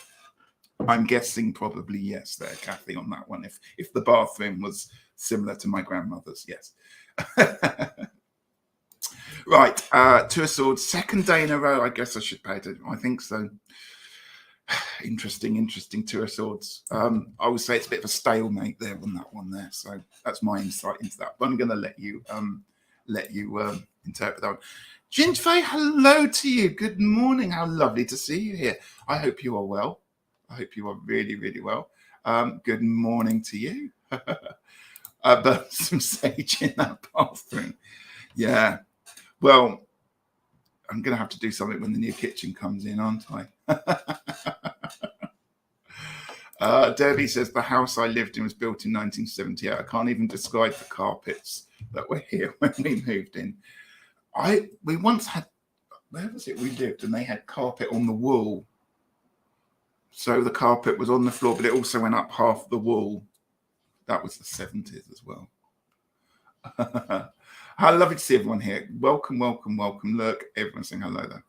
I'm guessing probably yes there, Kathy, on that one. If the bathroom was similar to my grandmother's, yes. Right, Two of Swords, second day in a row. I guess I should pay attention. I think so. Interesting Two of Swords. I would say it's a bit of a stalemate there on that one there. So that's my insight into that. But I'm going to let you interpret that one. Ginfei, hello to you. Good morning. How lovely to see you here. I hope you are well. I hope you are really, really well. Good morning to you. But some sage in that bathroom. Yeah. Well, I'm going to have to do something when the new kitchen comes in, aren't I? Debbie says, the house I lived in was built in 1978. I can't even describe the carpets that were here when we moved in. We once had, where was it we lived? And they had carpet on the wall. So the carpet was on the floor, but it also went up half the wall. That was the 70s as well. How lovely to see everyone here. Welcome. Look, everyone's saying hello there.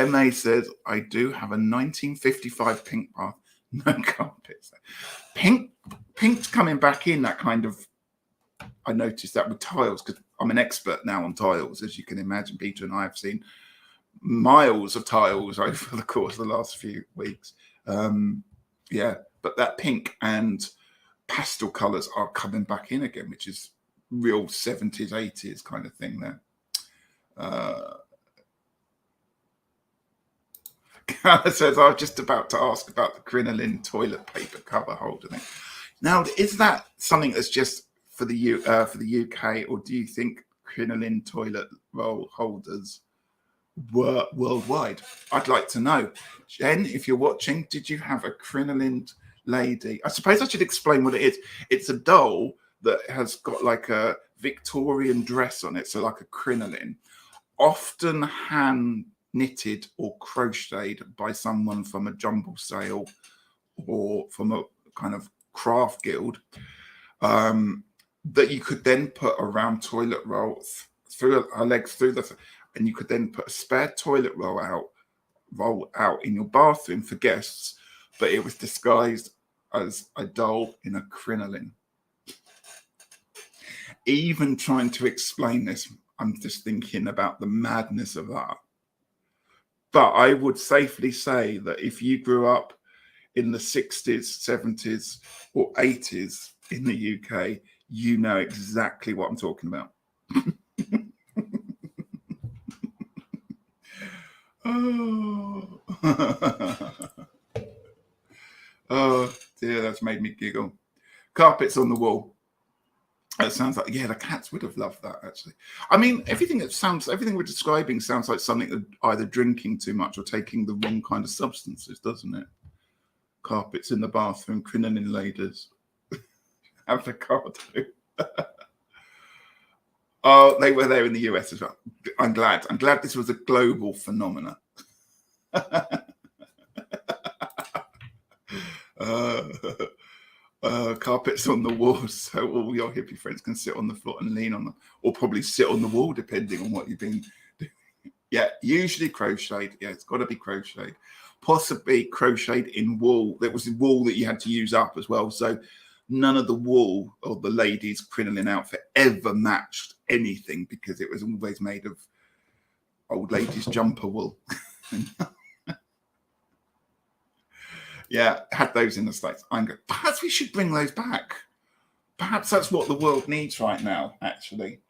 MA says, I do have a 1955 pink bath. No carpets. Pink's coming back in that kind of, I noticed that with tiles, because I'm an expert now on tiles, as you can imagine. Peter and I have seen miles of tiles over the course of the last few weeks. Yeah, but that pink and pastel colors are coming back in again, which is real 70s, 80s kind of thing there. Carla says, I was just about to ask about the crinoline toilet paper cover holder thing. Now, is that something that's just for the UK, or do you think crinoline toilet roll holders were worldwide? I'd like to know. Jen, if you're watching, did you have a crinoline lady? I suppose I should explain what it is. It's a doll that has got like a Victorian dress on it, so like a crinoline, often hand knitted or crocheted by someone from a jumble sale or from a kind of craft guild, that you could then put around toilet roll through her legs through the, and you could then put a spare toilet roll out in your bathroom for guests, but it was disguised as a doll in a crinoline. Even trying to explain this, I'm just thinking about the madness of that. But I would safely say that if you grew up in the 60s, 70s, or 80s in the UK, you know exactly what I'm talking about. Oh. Oh dear, that's made me giggle. Carpets on the wall. That sounds like, yeah, the cats would have loved that actually. I mean, everything we're describing sounds like something that either drinking too much or taking the wrong kind of substances, doesn't it? Carpets in the bathroom, crinoline ladies, avocado. Oh, they were there in the US as well. I'm glad. I'm glad this was a global phenomenon. Carpets on the walls, so all your hippie friends can sit on the floor and lean on them, or probably sit on the wall, depending on what you've been doing. Yeah, usually crocheted. Yeah, it's got to be crocheted. Possibly crocheted in wool. There was wool that you had to use up as well. So none of the wool of the ladies' crinoline outfit ever matched anything because it was always made of old ladies' jumper wool. Yeah, had those in the States. I'm going, perhaps we should bring those back. Perhaps that's what the world needs right now, actually.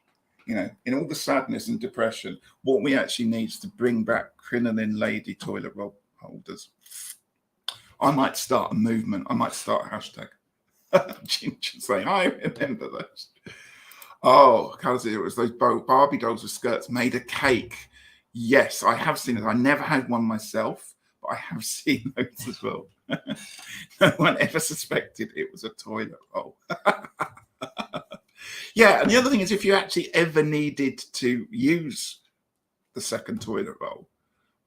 You know, in all the sadness and depression, what we actually need is to bring back crinoline lady toilet roll holders. I might start a movement. I might start a hashtag. Ginger saying, I remember those. Oh, it was those Barbie dolls with skirts made of cake. Yes, I have seen it. I never had one myself, but I have seen those as well. No one ever suspected it was a toilet roll. Yeah, and the other thing is, if you actually ever needed to use the second toilet roll,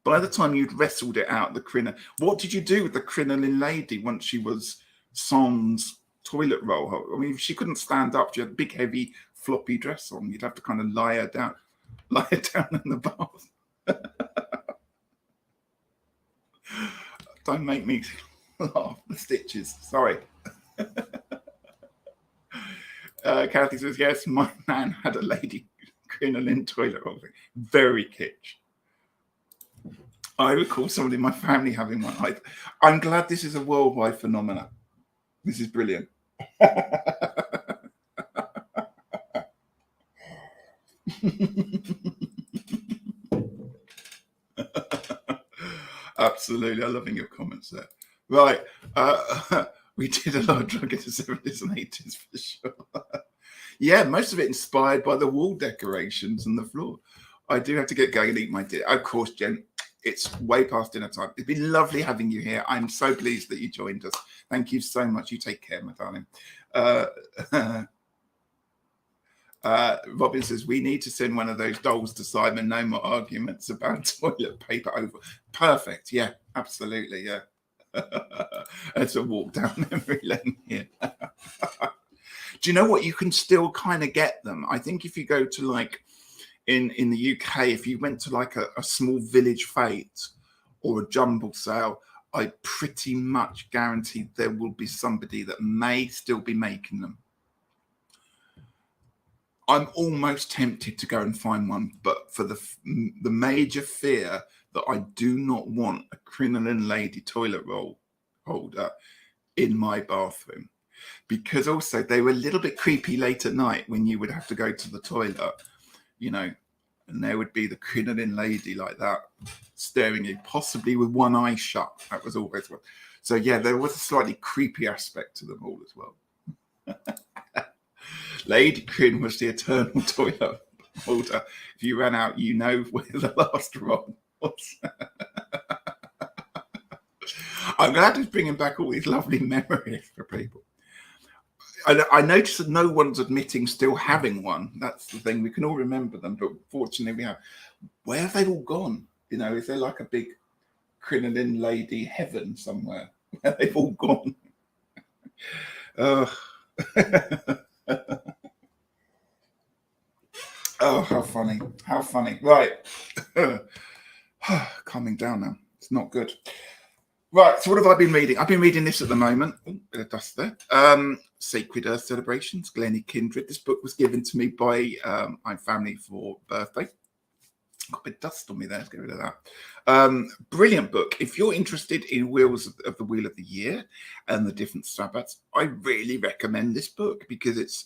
by the time you'd wrestled it out, the crinoline, what did you do with the crinoline lady once she was sans toilet roll? I mean, she couldn't stand up. She had a big, heavy, floppy dress on. You'd have to kind of lie her down in the bath. Don't make me laugh. The stitches. Sorry. Kathy says, yes, my man had a lady crinoline toilet roll. Very kitsch. I recall somebody in my family having one. I'm glad this is a worldwide phenomenon. This is brilliant. Absolutely. I'm loving your comments there. Right. We did a lot of drug in the 70s and 80s for sure. Yeah, most of it inspired by the wall decorations and the floor. I do have to get going and eat my dinner. Of course, Jen, it's way past dinner time. It's been lovely having you here. I'm so pleased that you joined us. Thank you so much. You take care, my darling. Robin says, we need to send one of those dolls to Simon. No more arguments about toilet paper over. Perfect. Yeah, absolutely. Yeah. It's a walk down memory lane here. Do you know what? You can still kind of get them. I think if you go to like in the UK, if you went to like a small village fete or a jumble sale, I pretty much guarantee there will be somebody that may still be making them. I'm almost tempted to go and find one, but for the major fear that I do not want a crinoline lady toilet roll holder in my bathroom, because also they were a little bit creepy late at night when you would have to go to the toilet, you know, and there would be the crinoline lady like that staring at you, possibly with one eye shut. That was always one. So yeah, there was a slightly creepy aspect to them all as well. Lady Crin was the eternal toilet holder. If you ran out, you know where the last roll was. I'm glad he's bringing back all these lovely memories for people. I noticed that no one's admitting still having one. That's the thing. We can all remember them, but fortunately we have. Where have they all gone? You know, is there like a big crinoline lady heaven somewhere where they've all gone? Oh, how funny. How funny. Right. Calming down now. It's not good. Right, so what have I been reading? I've been reading this at the moment. Oh, bit of dust there. Sacred Earth Celebrations, Glennie Kindred. This book was given to me by my family for birthday. Got a bit of dust on me there. Let's get rid of that. Brilliant book. If you're interested in Wheels of the Wheel of the Year and the different Sabbats, I really recommend this book because it's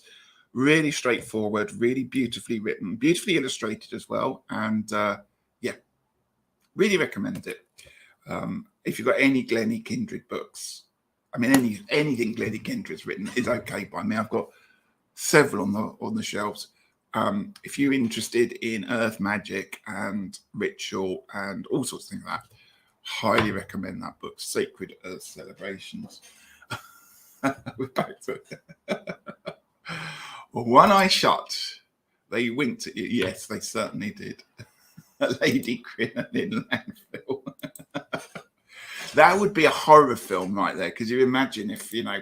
really straightforward, really beautifully written, beautifully illustrated as well. And yeah, really recommend it. If you've got any Glennie Kindred books, I mean, anything Glennie Kendrick's written is okay by me. I've got several on the shelves. If you're interested in earth magic and ritual and all sorts of things like that, highly recommend that book, Sacred Earth Celebrations. We're back to it. One Eye Shut. They winked at you. Yes, they certainly did. Lady Crinoline Landfill. That would be a horror film right there, because you imagine if, you know,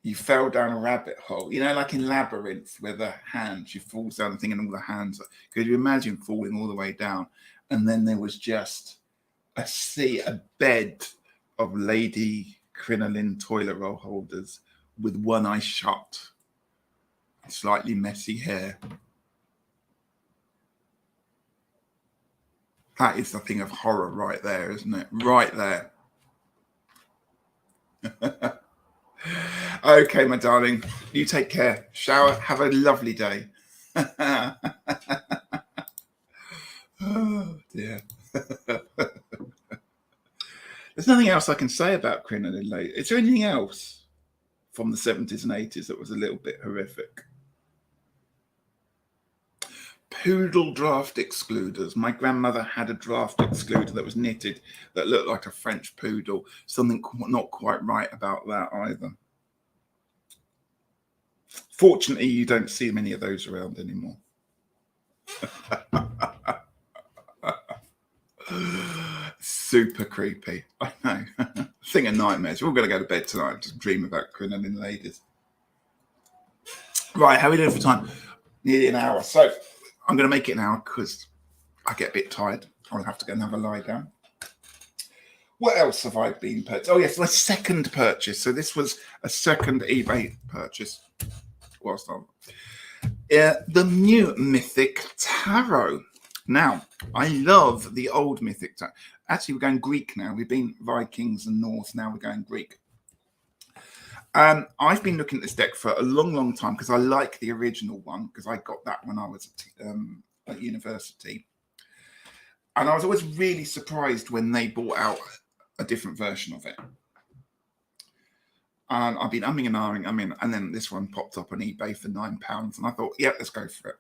you fell down a rabbit hole, you know, like in Labyrinth, where the hands, you fall down the thing and all the hands. Could you imagine falling all the way down? And then there was just a bed of Lady Crinoline toilet roll holders with one eye shut, slightly messy hair. That is the thing of horror right there, isn't it? Right there. Okay, my darling, you take care. Shower, have a lovely day. Oh, dear. There's nothing else I can say about Crinoline Lady. Is there anything else from the 70s and 80s that was a little bit horrific? Poodle draft excluders. My grandmother had a draft excluder that was knitted that looked like a French poodle. Something not quite right about that either. Fortunately, you don't see many of those around anymore. Super creepy. I know. Thing of nightmares. We're all going to go to bed tonight and just dream about Crinoline ladies. Right, how are we doing for time? Nearly an hour. So I'm going to make it an hour because I get a bit tired. I'll have to go and have a lie down. What else have I been purchased? Oh, yes, my second purchase. So this was a second eBay purchase. Whilst on the new Mythic Tarot. Now, I love the old Mythic Tarot. Actually, we're going Greek now. We've been Vikings and Norse. Now we're going Greek. I've been looking at this deck for a long, long time because I like the original one, because I got that when I was at university. And I was always really surprised when they brought out a different version of it. And I've been umming and ahhing, and then this one popped up on eBay for £9. And I thought, yeah, let's go for it.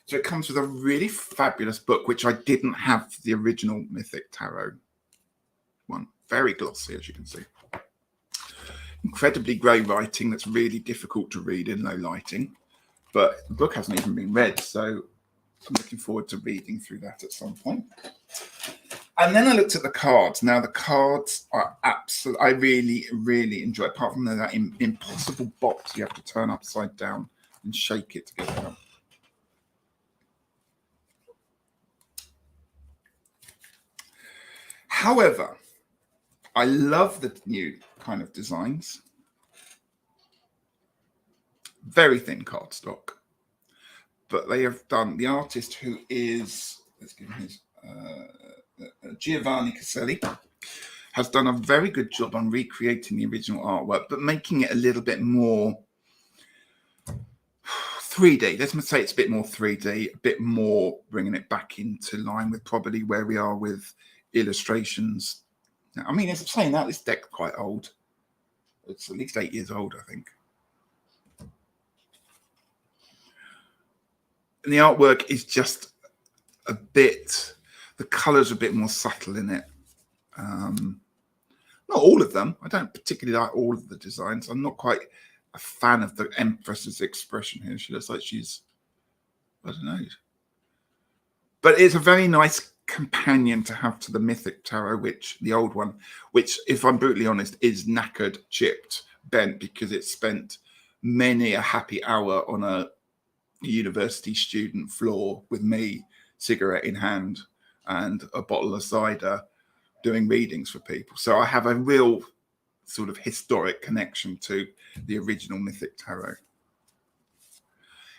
So it comes with a really fabulous book, which I didn't have for the original Mythic Tarot one. Very glossy, as you can see. Incredibly grey writing that's really difficult to read in low lighting. But the book hasn't even been read, so I'm looking forward to reading through that at some point. And then I looked at the cards. Now, the cards are absolute. I really, really enjoy, apart from that impossible box you have to turn upside down and shake it to get it out. However, I love the new kind of designs. Very thin cardstock. But they have done, the artist who is, let's give him his, Giovanni Caselli, has done a very good job on recreating the original artwork, but making it a little bit more 3D. Let's say it's a bit more 3D, a bit more bringing it back into line with probably where we are with illustrations. Now, I mean, as I'm saying that, this deck's quite old. It's at least 8 years old, I think. And the artwork is just a bit, the colours are a bit more subtle in it. Not all of them. I don't particularly like all of the designs. I'm not quite a fan of the Empress's expression here. She looks like she's, I don't know. But it's a very nice companion to have to the Mythic Tarot, which the old one, which, if I'm brutally honest, is knackered, chipped, bent, because it spent many a happy hour on a university student floor with me, cigarette in hand and a bottle of cider, doing readings for people. So I have a real sort of historic connection to the original Mythic Tarot.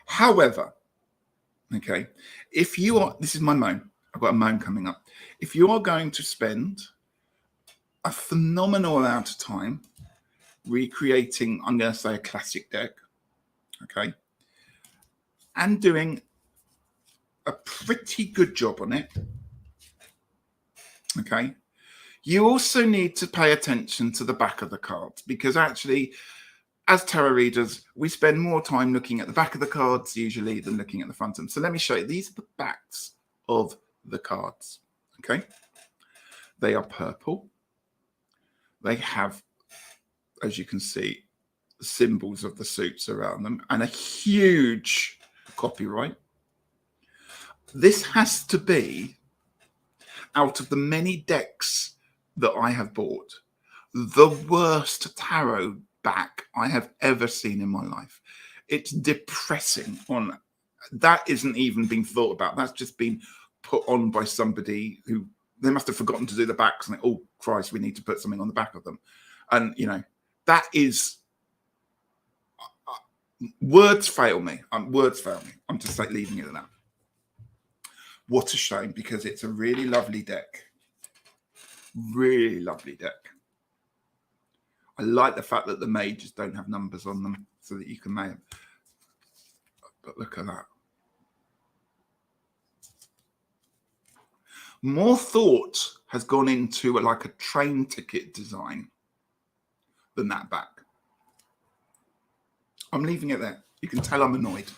However, okay, if you are, this is my moan, I've got a moan coming up. If you are going to spend a phenomenal amount of time recreating, I'm going to say, a classic deck, okay, and doing a pretty good job on it, okay, You also need to pay attention to the back of the cards, because actually, as tarot readers, we spend more time looking at the back of the cards usually than looking at the front of them. So let me show you. These are the backs of the cards. Okay. They are purple. They have, as you can see, symbols of the suits around them and a huge copyright. This has to be, out of the many decks that I have bought, the worst tarot back I have ever seen in my life. It's depressing. On that isn't even being thought about. That's just been put on by somebody who, they must have forgotten to do the backs and oh Christ, we need to put something on the back of them. And you know, that is words fail me. Words fail me. I'm just like leaving it at that. What a shame, because it's a really lovely deck. Really lovely deck. I like the fact that the mages don't have numbers on them so that you can make them. But look at that. More thought has gone into like a train ticket design than that back. I'm leaving it there. You can tell I'm annoyed.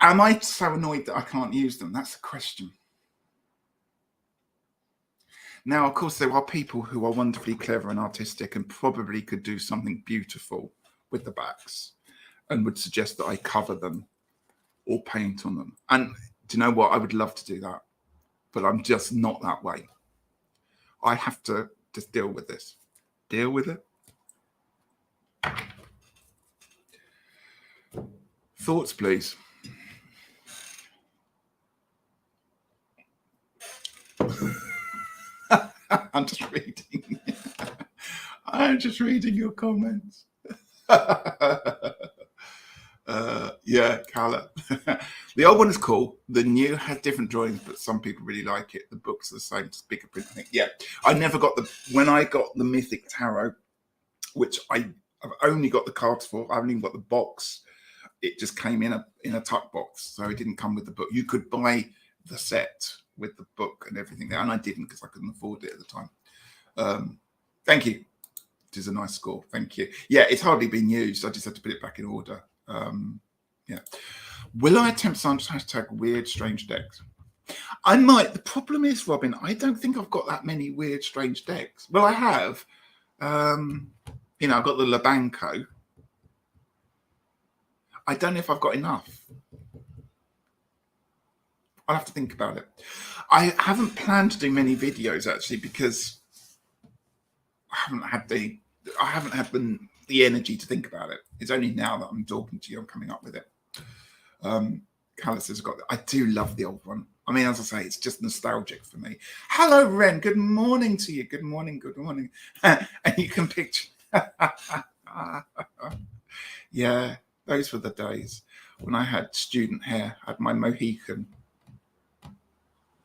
Am I so annoyed that I can't use them? That's the question. Now, of course, there are people who are wonderfully clever and artistic and probably could do something beautiful with the backs and would suggest that I cover them or paint on them. And do you know what? I would love to do that, but I'm just not that way. I have to just deal with this. Deal with it. Thoughts, please. I'm just reading. I'm just reading your comments. Yeah, Carla. The old one is cool. The new has different drawings, but some people really like it. The book's the same, just bigger print. I think. Yeah, I never got when I got the Mythic Tarot, which I've only got the cards for. I haven't even got the box. It just came in a tuck box, so it didn't come with the book. You could buy the set with the book and everything there, and I didn't because I couldn't afford it at the time. Thank you. It is a nice score. Thank you. Yeah, it's hardly been used. I just had to put it back in order. Yeah. Will I attempt some hashtag weird strange decks? I might. The problem is, Robin, I don't think I've got that many weird strange decks. Well, I have. You know, I've got the Labanco. I don't know if I've got enough. I'll have to think about it. I haven't planned to do many videos actually because I haven't had the energy to think about it. It's only now that I'm talking to you, I'm coming up with it. Callus has got. I do love the old one. I mean, as I say, it's just nostalgic for me. Hello, Ren. Good morning to you. Good morning. Good morning. And you can picture. Yeah, those were the days when I had student hair. I had my Mohican.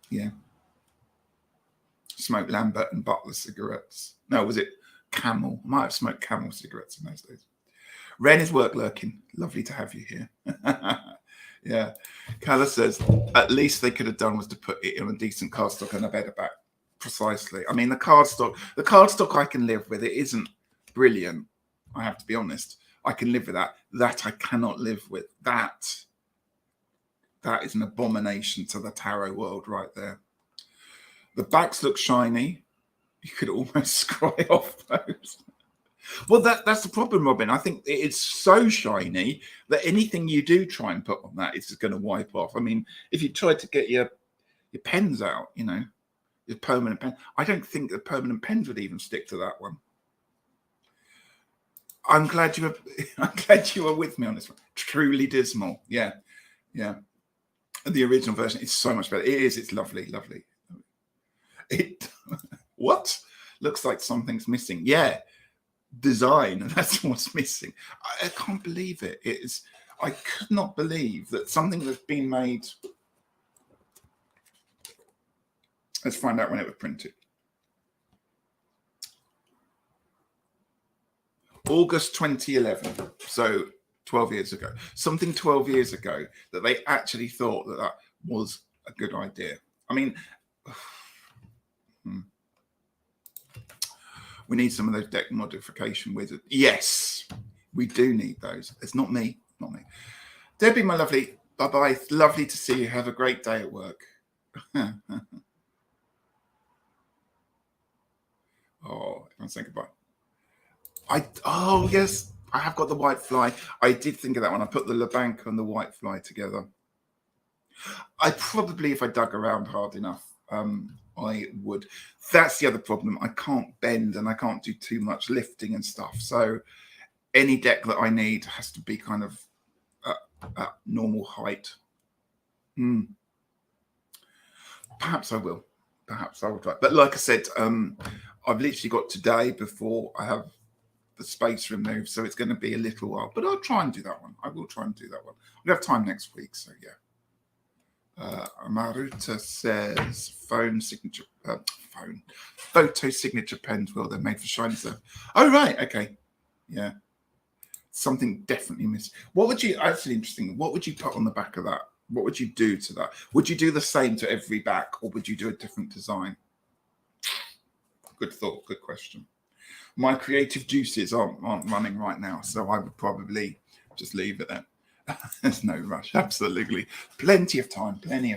Yeah. Smoked Lambert and Butler cigarettes. No, was it Camel? I might have smoked Camel cigarettes in those days. Ren is work lurking. Lovely to have you here. Yeah. Calla says, at least they could have done was to put it in a decent cardstock and a better back. Precisely. I mean, the cardstock I can live with. It isn't brilliant. I have to be honest. I can live with that. That I cannot live with. That is an abomination to the tarot world right there. The backs look shiny. You could almost scry off those. Well, that's the problem, Robin. I think it's so shiny that anything you do try and put on that is just going to wipe off. I mean, if you tried to get your pens out, you know, your permanent pen, I don't think the permanent pens would even stick to that one. I'm glad you were with me on this one. Truly dismal. Yeah. Yeah. The original version is so much better. It is. It's lovely, lovely. It what? Looks like something's missing. Yeah. Design, and that's what's missing. I can't believe it. I could not believe that something that's been made. Let's find out when it was printed. August 2011. So 12 years ago. Something 12 years ago that they actually thought that was a good idea. I mean, We need some of those deck modification wizards. Yes, we do need those. It's not me, not me. Debbie, my lovely, bye-bye. Lovely to see you. Have a great day at work. Oh, everyone's saying goodbye. Oh, yes, I have got the white fly. I did think of that when I put the Labanca and the white fly together. I probably, if I dug around hard enough, I would. That's the other problem. I can't bend and I can't do too much lifting and stuff. So any deck that I need has to be kind of at normal height. Perhaps I will. Perhaps I will try. But like I said, I've literally got today before I have the space removed. So it's going to be a little while. But I'll try and do that one. I will try and do that one. We have time next week. So yeah. Maruta says phone signature photo signature pens. Well, they're made for shiny stuff. Oh right, okay, yeah. Something definitely missed. What would you? Actually, interesting. What would you put on the back of that? What would you do to that? Would you do the same to every back, or would you do a different design? Good thought. Good question. My creative juices aren't running right now, so I would probably just leave it there. There's no rush. Absolutely. Plenty of time there.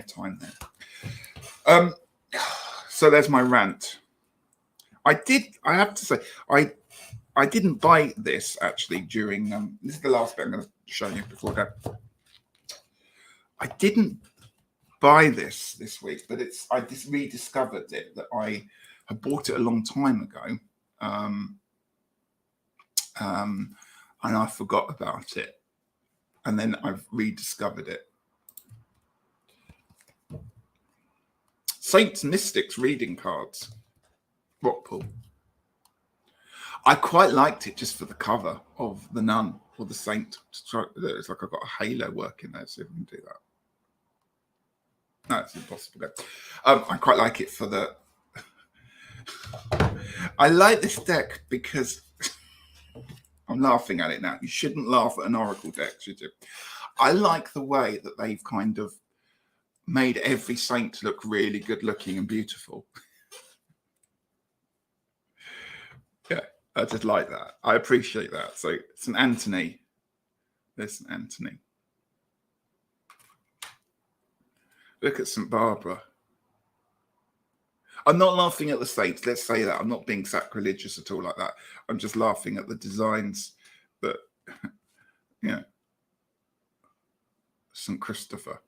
So there's my rant. I have to say, I didn't buy this actually during, this is the last bit I'm going to show you before I go. I didn't buy this week, but I just rediscovered it, that I had bought it a long time ago. And I forgot about it. And then I've rediscovered it. Saints Mystics reading cards. Rockpool. I quite liked it just for the cover of the nun or the saint. It's like I've got a halo working there, so if we can do that. No, it's impossible. I quite like it for the... I like this deck because... I'm laughing at it now. You shouldn't laugh at an Oracle deck, should you? I like the way that they've kind of made every saint look really good looking and beautiful. Yeah, I just like that. I appreciate that. So St. Anthony. There's St. Anthony. Look at St. Barbara. I'm not laughing at the saints. Let's say that. I'm not being sacrilegious at all like that. I'm just laughing at the designs that, yeah. St. Christopher.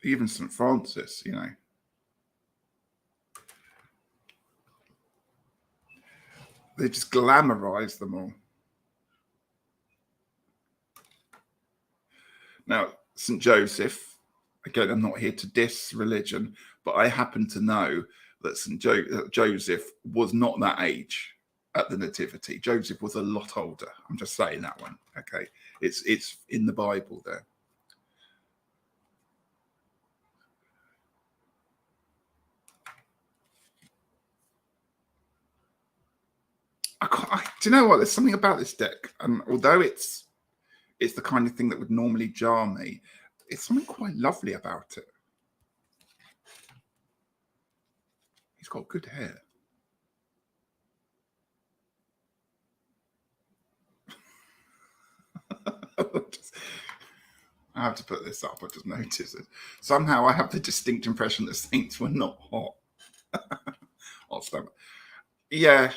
Even St. Francis, you know. They just glamorize them all. Now, St. Joseph, again, I'm not here to diss religion, but I happen to know that Joseph was not that age at the Nativity. Joseph was a lot older. I'm just saying that one. Okay. It's in the Bible there. Do you know what? There's something about this deck. Although it's the kind of thing that would normally jar me, it's something quite lovely about it. He's got good hair. I have to put this up. I just noticed it. Somehow I have the distinct impression that saints were not hot. Yeah.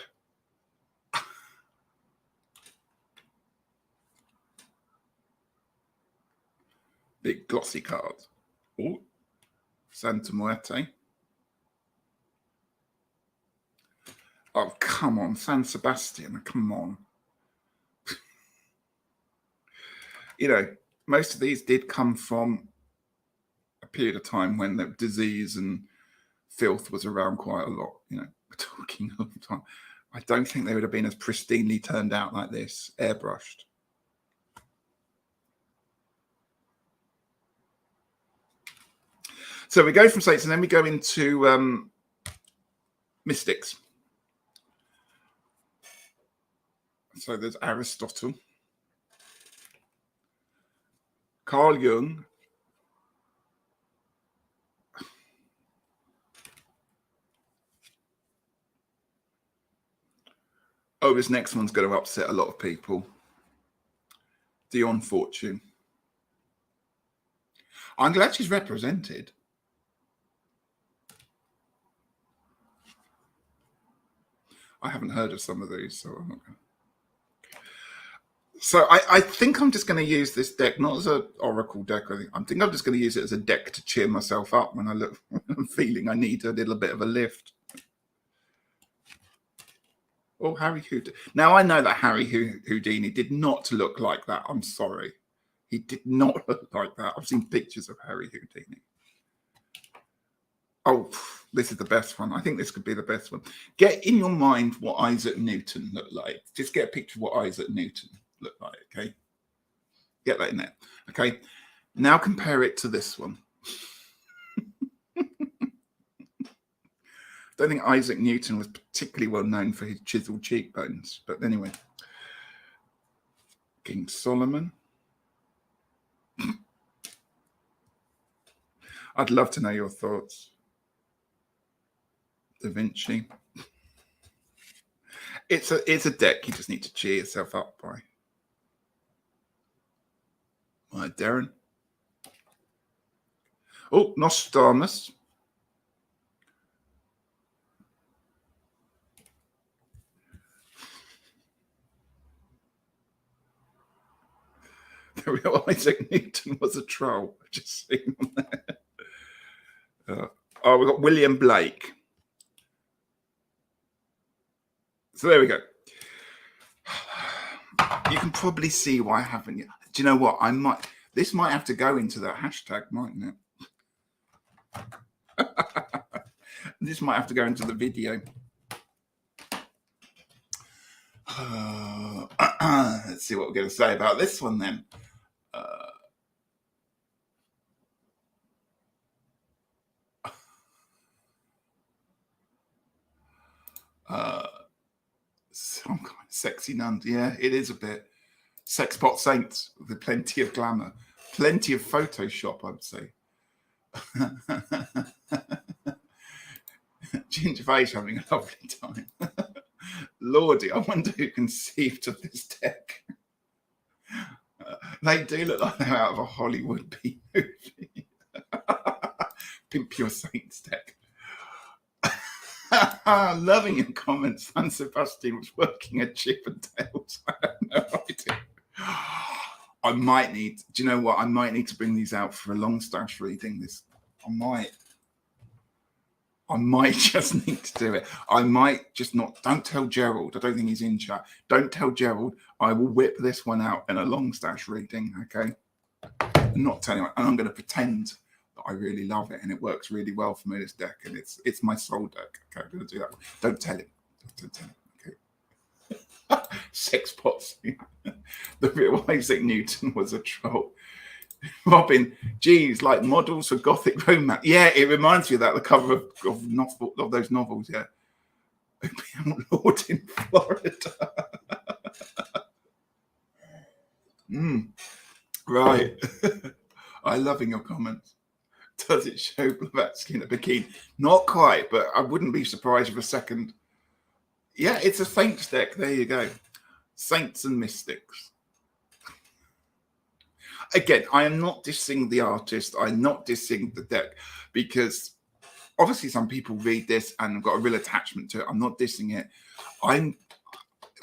Big glossy cards. Oh, Santa Muerte. Oh, come on. San Sebastian. Come on. You know, most of these did come from a period of time when the disease and filth was around quite a lot. You know, we're talking all the time. I don't think they would have been as pristinely turned out like this, airbrushed. So we go from saints and then we go into mystics. So there's Aristotle, Carl Jung, this next one's going to upset a lot of people. Dion Fortune. I'm glad she's represented. I haven't heard of some of these, so I'm not going to. So I think I'm just going to use this deck, not as an oracle deck. I think I'm just going to use it as a deck to cheer myself up when I'm feeling I need a little bit of a lift. Oh, Harry Houdini. Now, I know that Harry Houdini did not look like that. I'm sorry. He did not look like that. I've seen pictures of Harry Houdini. Oh, this is the best one. I think this could be the best one. Get in your mind what Isaac Newton looked like. Just get a picture of what Isaac Newton looked like, okay? Get that in there, okay? Now compare it to this one. Don't think Isaac Newton was particularly well known for his chiseled cheekbones, but anyway. King Solomon. I'd love to know your thoughts. Da Vinci. It's a deck you just need to cheer yourself up by. Right, Darren. Oh, Nostradamus. The real Isaac Newton was a troll. I've just seen him there. Oh, we've got William Blake. So there we go. You can probably see why I haven't yet. Do you know what? This might have to go into that hashtag, mightn't it? This might have to go into the video. Let's see what we're going to say about this one then. Some kind of sexy nuns. Yeah, it is a bit. Sexpot saints with plenty of glamour, plenty of Photoshop, I'd say. Ginger Face having a lovely time. Lordy, I wonder who conceived of this deck. They do look like they're out of a Hollywood B movie. Pimp Your Saints deck. Loving your comments. San Sebastian was working at Chippendales. I have no idea. I might need, do you know what? I might need to bring these out for a Longstash reading. I might just need to do it. I might just not. Don't tell Gerald. I don't think he's in chat. Don't tell Gerald. I will whip this one out in a Longstash reading. Okay. I'm not telling him. And I'm going to pretend that I really love it and it works really well for me. This deck and it's my soul deck. Okay, I'm going to do that. Don't tell him. Don't tell him. Okay. Sex pots. The real Isaac Newton was a troll. Robin, geez, like models for Gothic romance. Yeah, it reminds me of that, the cover of those novels, yeah. Lord in Florida. Right. I'm loving your comments. Does it show Blavatsky in a bikini? Not quite, but I wouldn't be surprised if a second. Yeah, it's a Saints deck. There you go. Saints and Mystics. Again, I am not dissing the artist. I'm not dissing the deck because obviously some people read this and have got a real attachment to it. I'm not dissing it.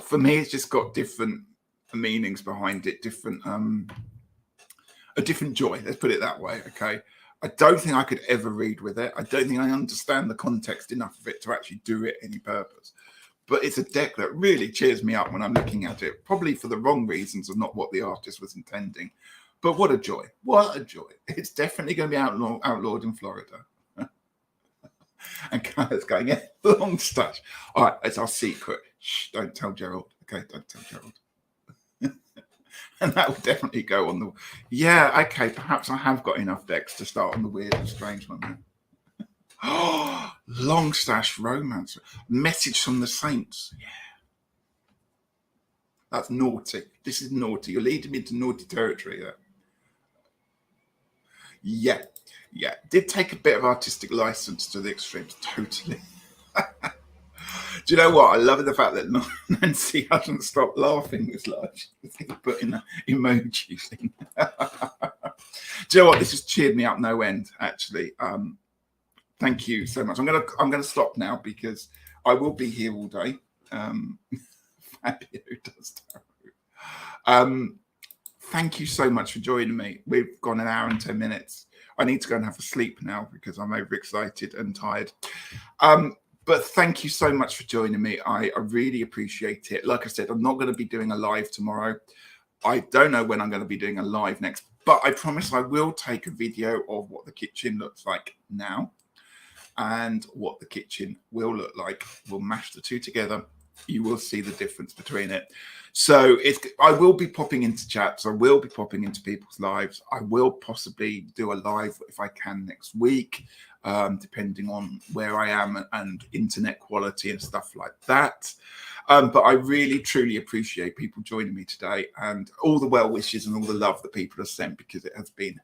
For me, it's just got different meanings behind it, a different joy. Let's put it that way. Okay. I don't think I could ever read with it. I don't think I understand the context enough of it to actually do it any purpose. But it's a deck that really cheers me up when I'm looking at it, probably for the wrong reasons of not what the artist was intending. But what a joy. What a joy. It's definitely going to be outlawed in Florida. And Kyle's going, yeah, Longstash. All right, it's our secret. Shh, don't tell Gerald. Okay, don't tell Gerald. And that will definitely go on the... Yeah, okay, perhaps I have got enough decks to start on the weird and strange one then. Oh, Longstash romance. Message from the Saints. Yeah. That's naughty. This is naughty. You're leading me into naughty territory there. Yeah. Did take a bit of artistic license to the extremes, totally. Do you know what? I love the fact that Nancy hasn't stopped laughing this live. She's putting an emoji thing. Do you know what? This has cheered me up no end, actually. Thank you so much. I'm gonna stop now because I will be here all day. Fabio does tarot. Thank you so much for joining me. We've gone an hour and 10 minutes. I need to go and have a sleep now because I'm overexcited and tired. But thank you so much for joining me. I really appreciate it. Like I said, I'm not going to be doing a live tomorrow. I don't know when I'm going to be doing a live next, but I promise I will take a video of what the kitchen looks like now and what the kitchen will look like. We'll mash the two together. You will see the difference between it. So I will be popping into chats. I will be popping into people's lives. I will possibly do a live if I can next week, depending on where I am and internet quality and stuff like that. But I really, truly appreciate people joining me today and all the well wishes and all the love that people have sent, because it has been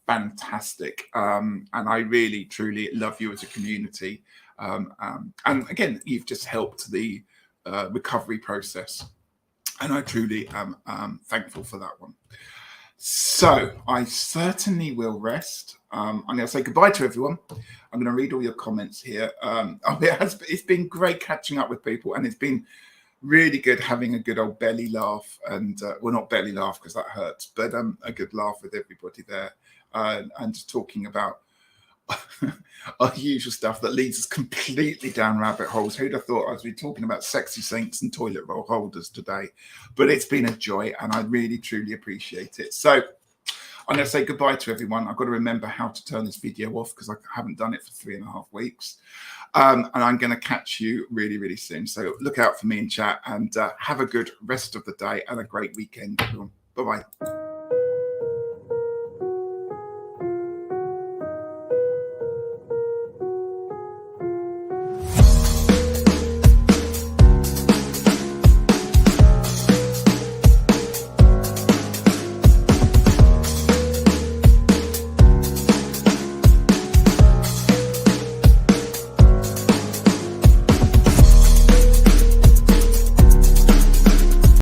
fantastic. And I really, truly love you as a community. And again, you've just helped the recovery process. And I truly am thankful for that one. So I certainly will rest. I'm going to say goodbye to everyone. I'm going to read all your comments here. It's been great catching up with people, and it's been really good having a good old belly laugh. And well, not belly laugh because that hurts, but a good laugh with everybody there, and just talking about our usual stuff that leads us completely down rabbit holes. Who'd have thought I was talking about sexy saints and toilet roll holders today? But it's been a joy, and I really, truly appreciate it. So I'm going to say goodbye to everyone. I've got to remember how to turn this video off because I haven't done it for 3.5 weeks. And I'm going to catch you really, really soon. So look out for me in chat, and have a good rest of the day and a great weekend, everyone. Bye-bye.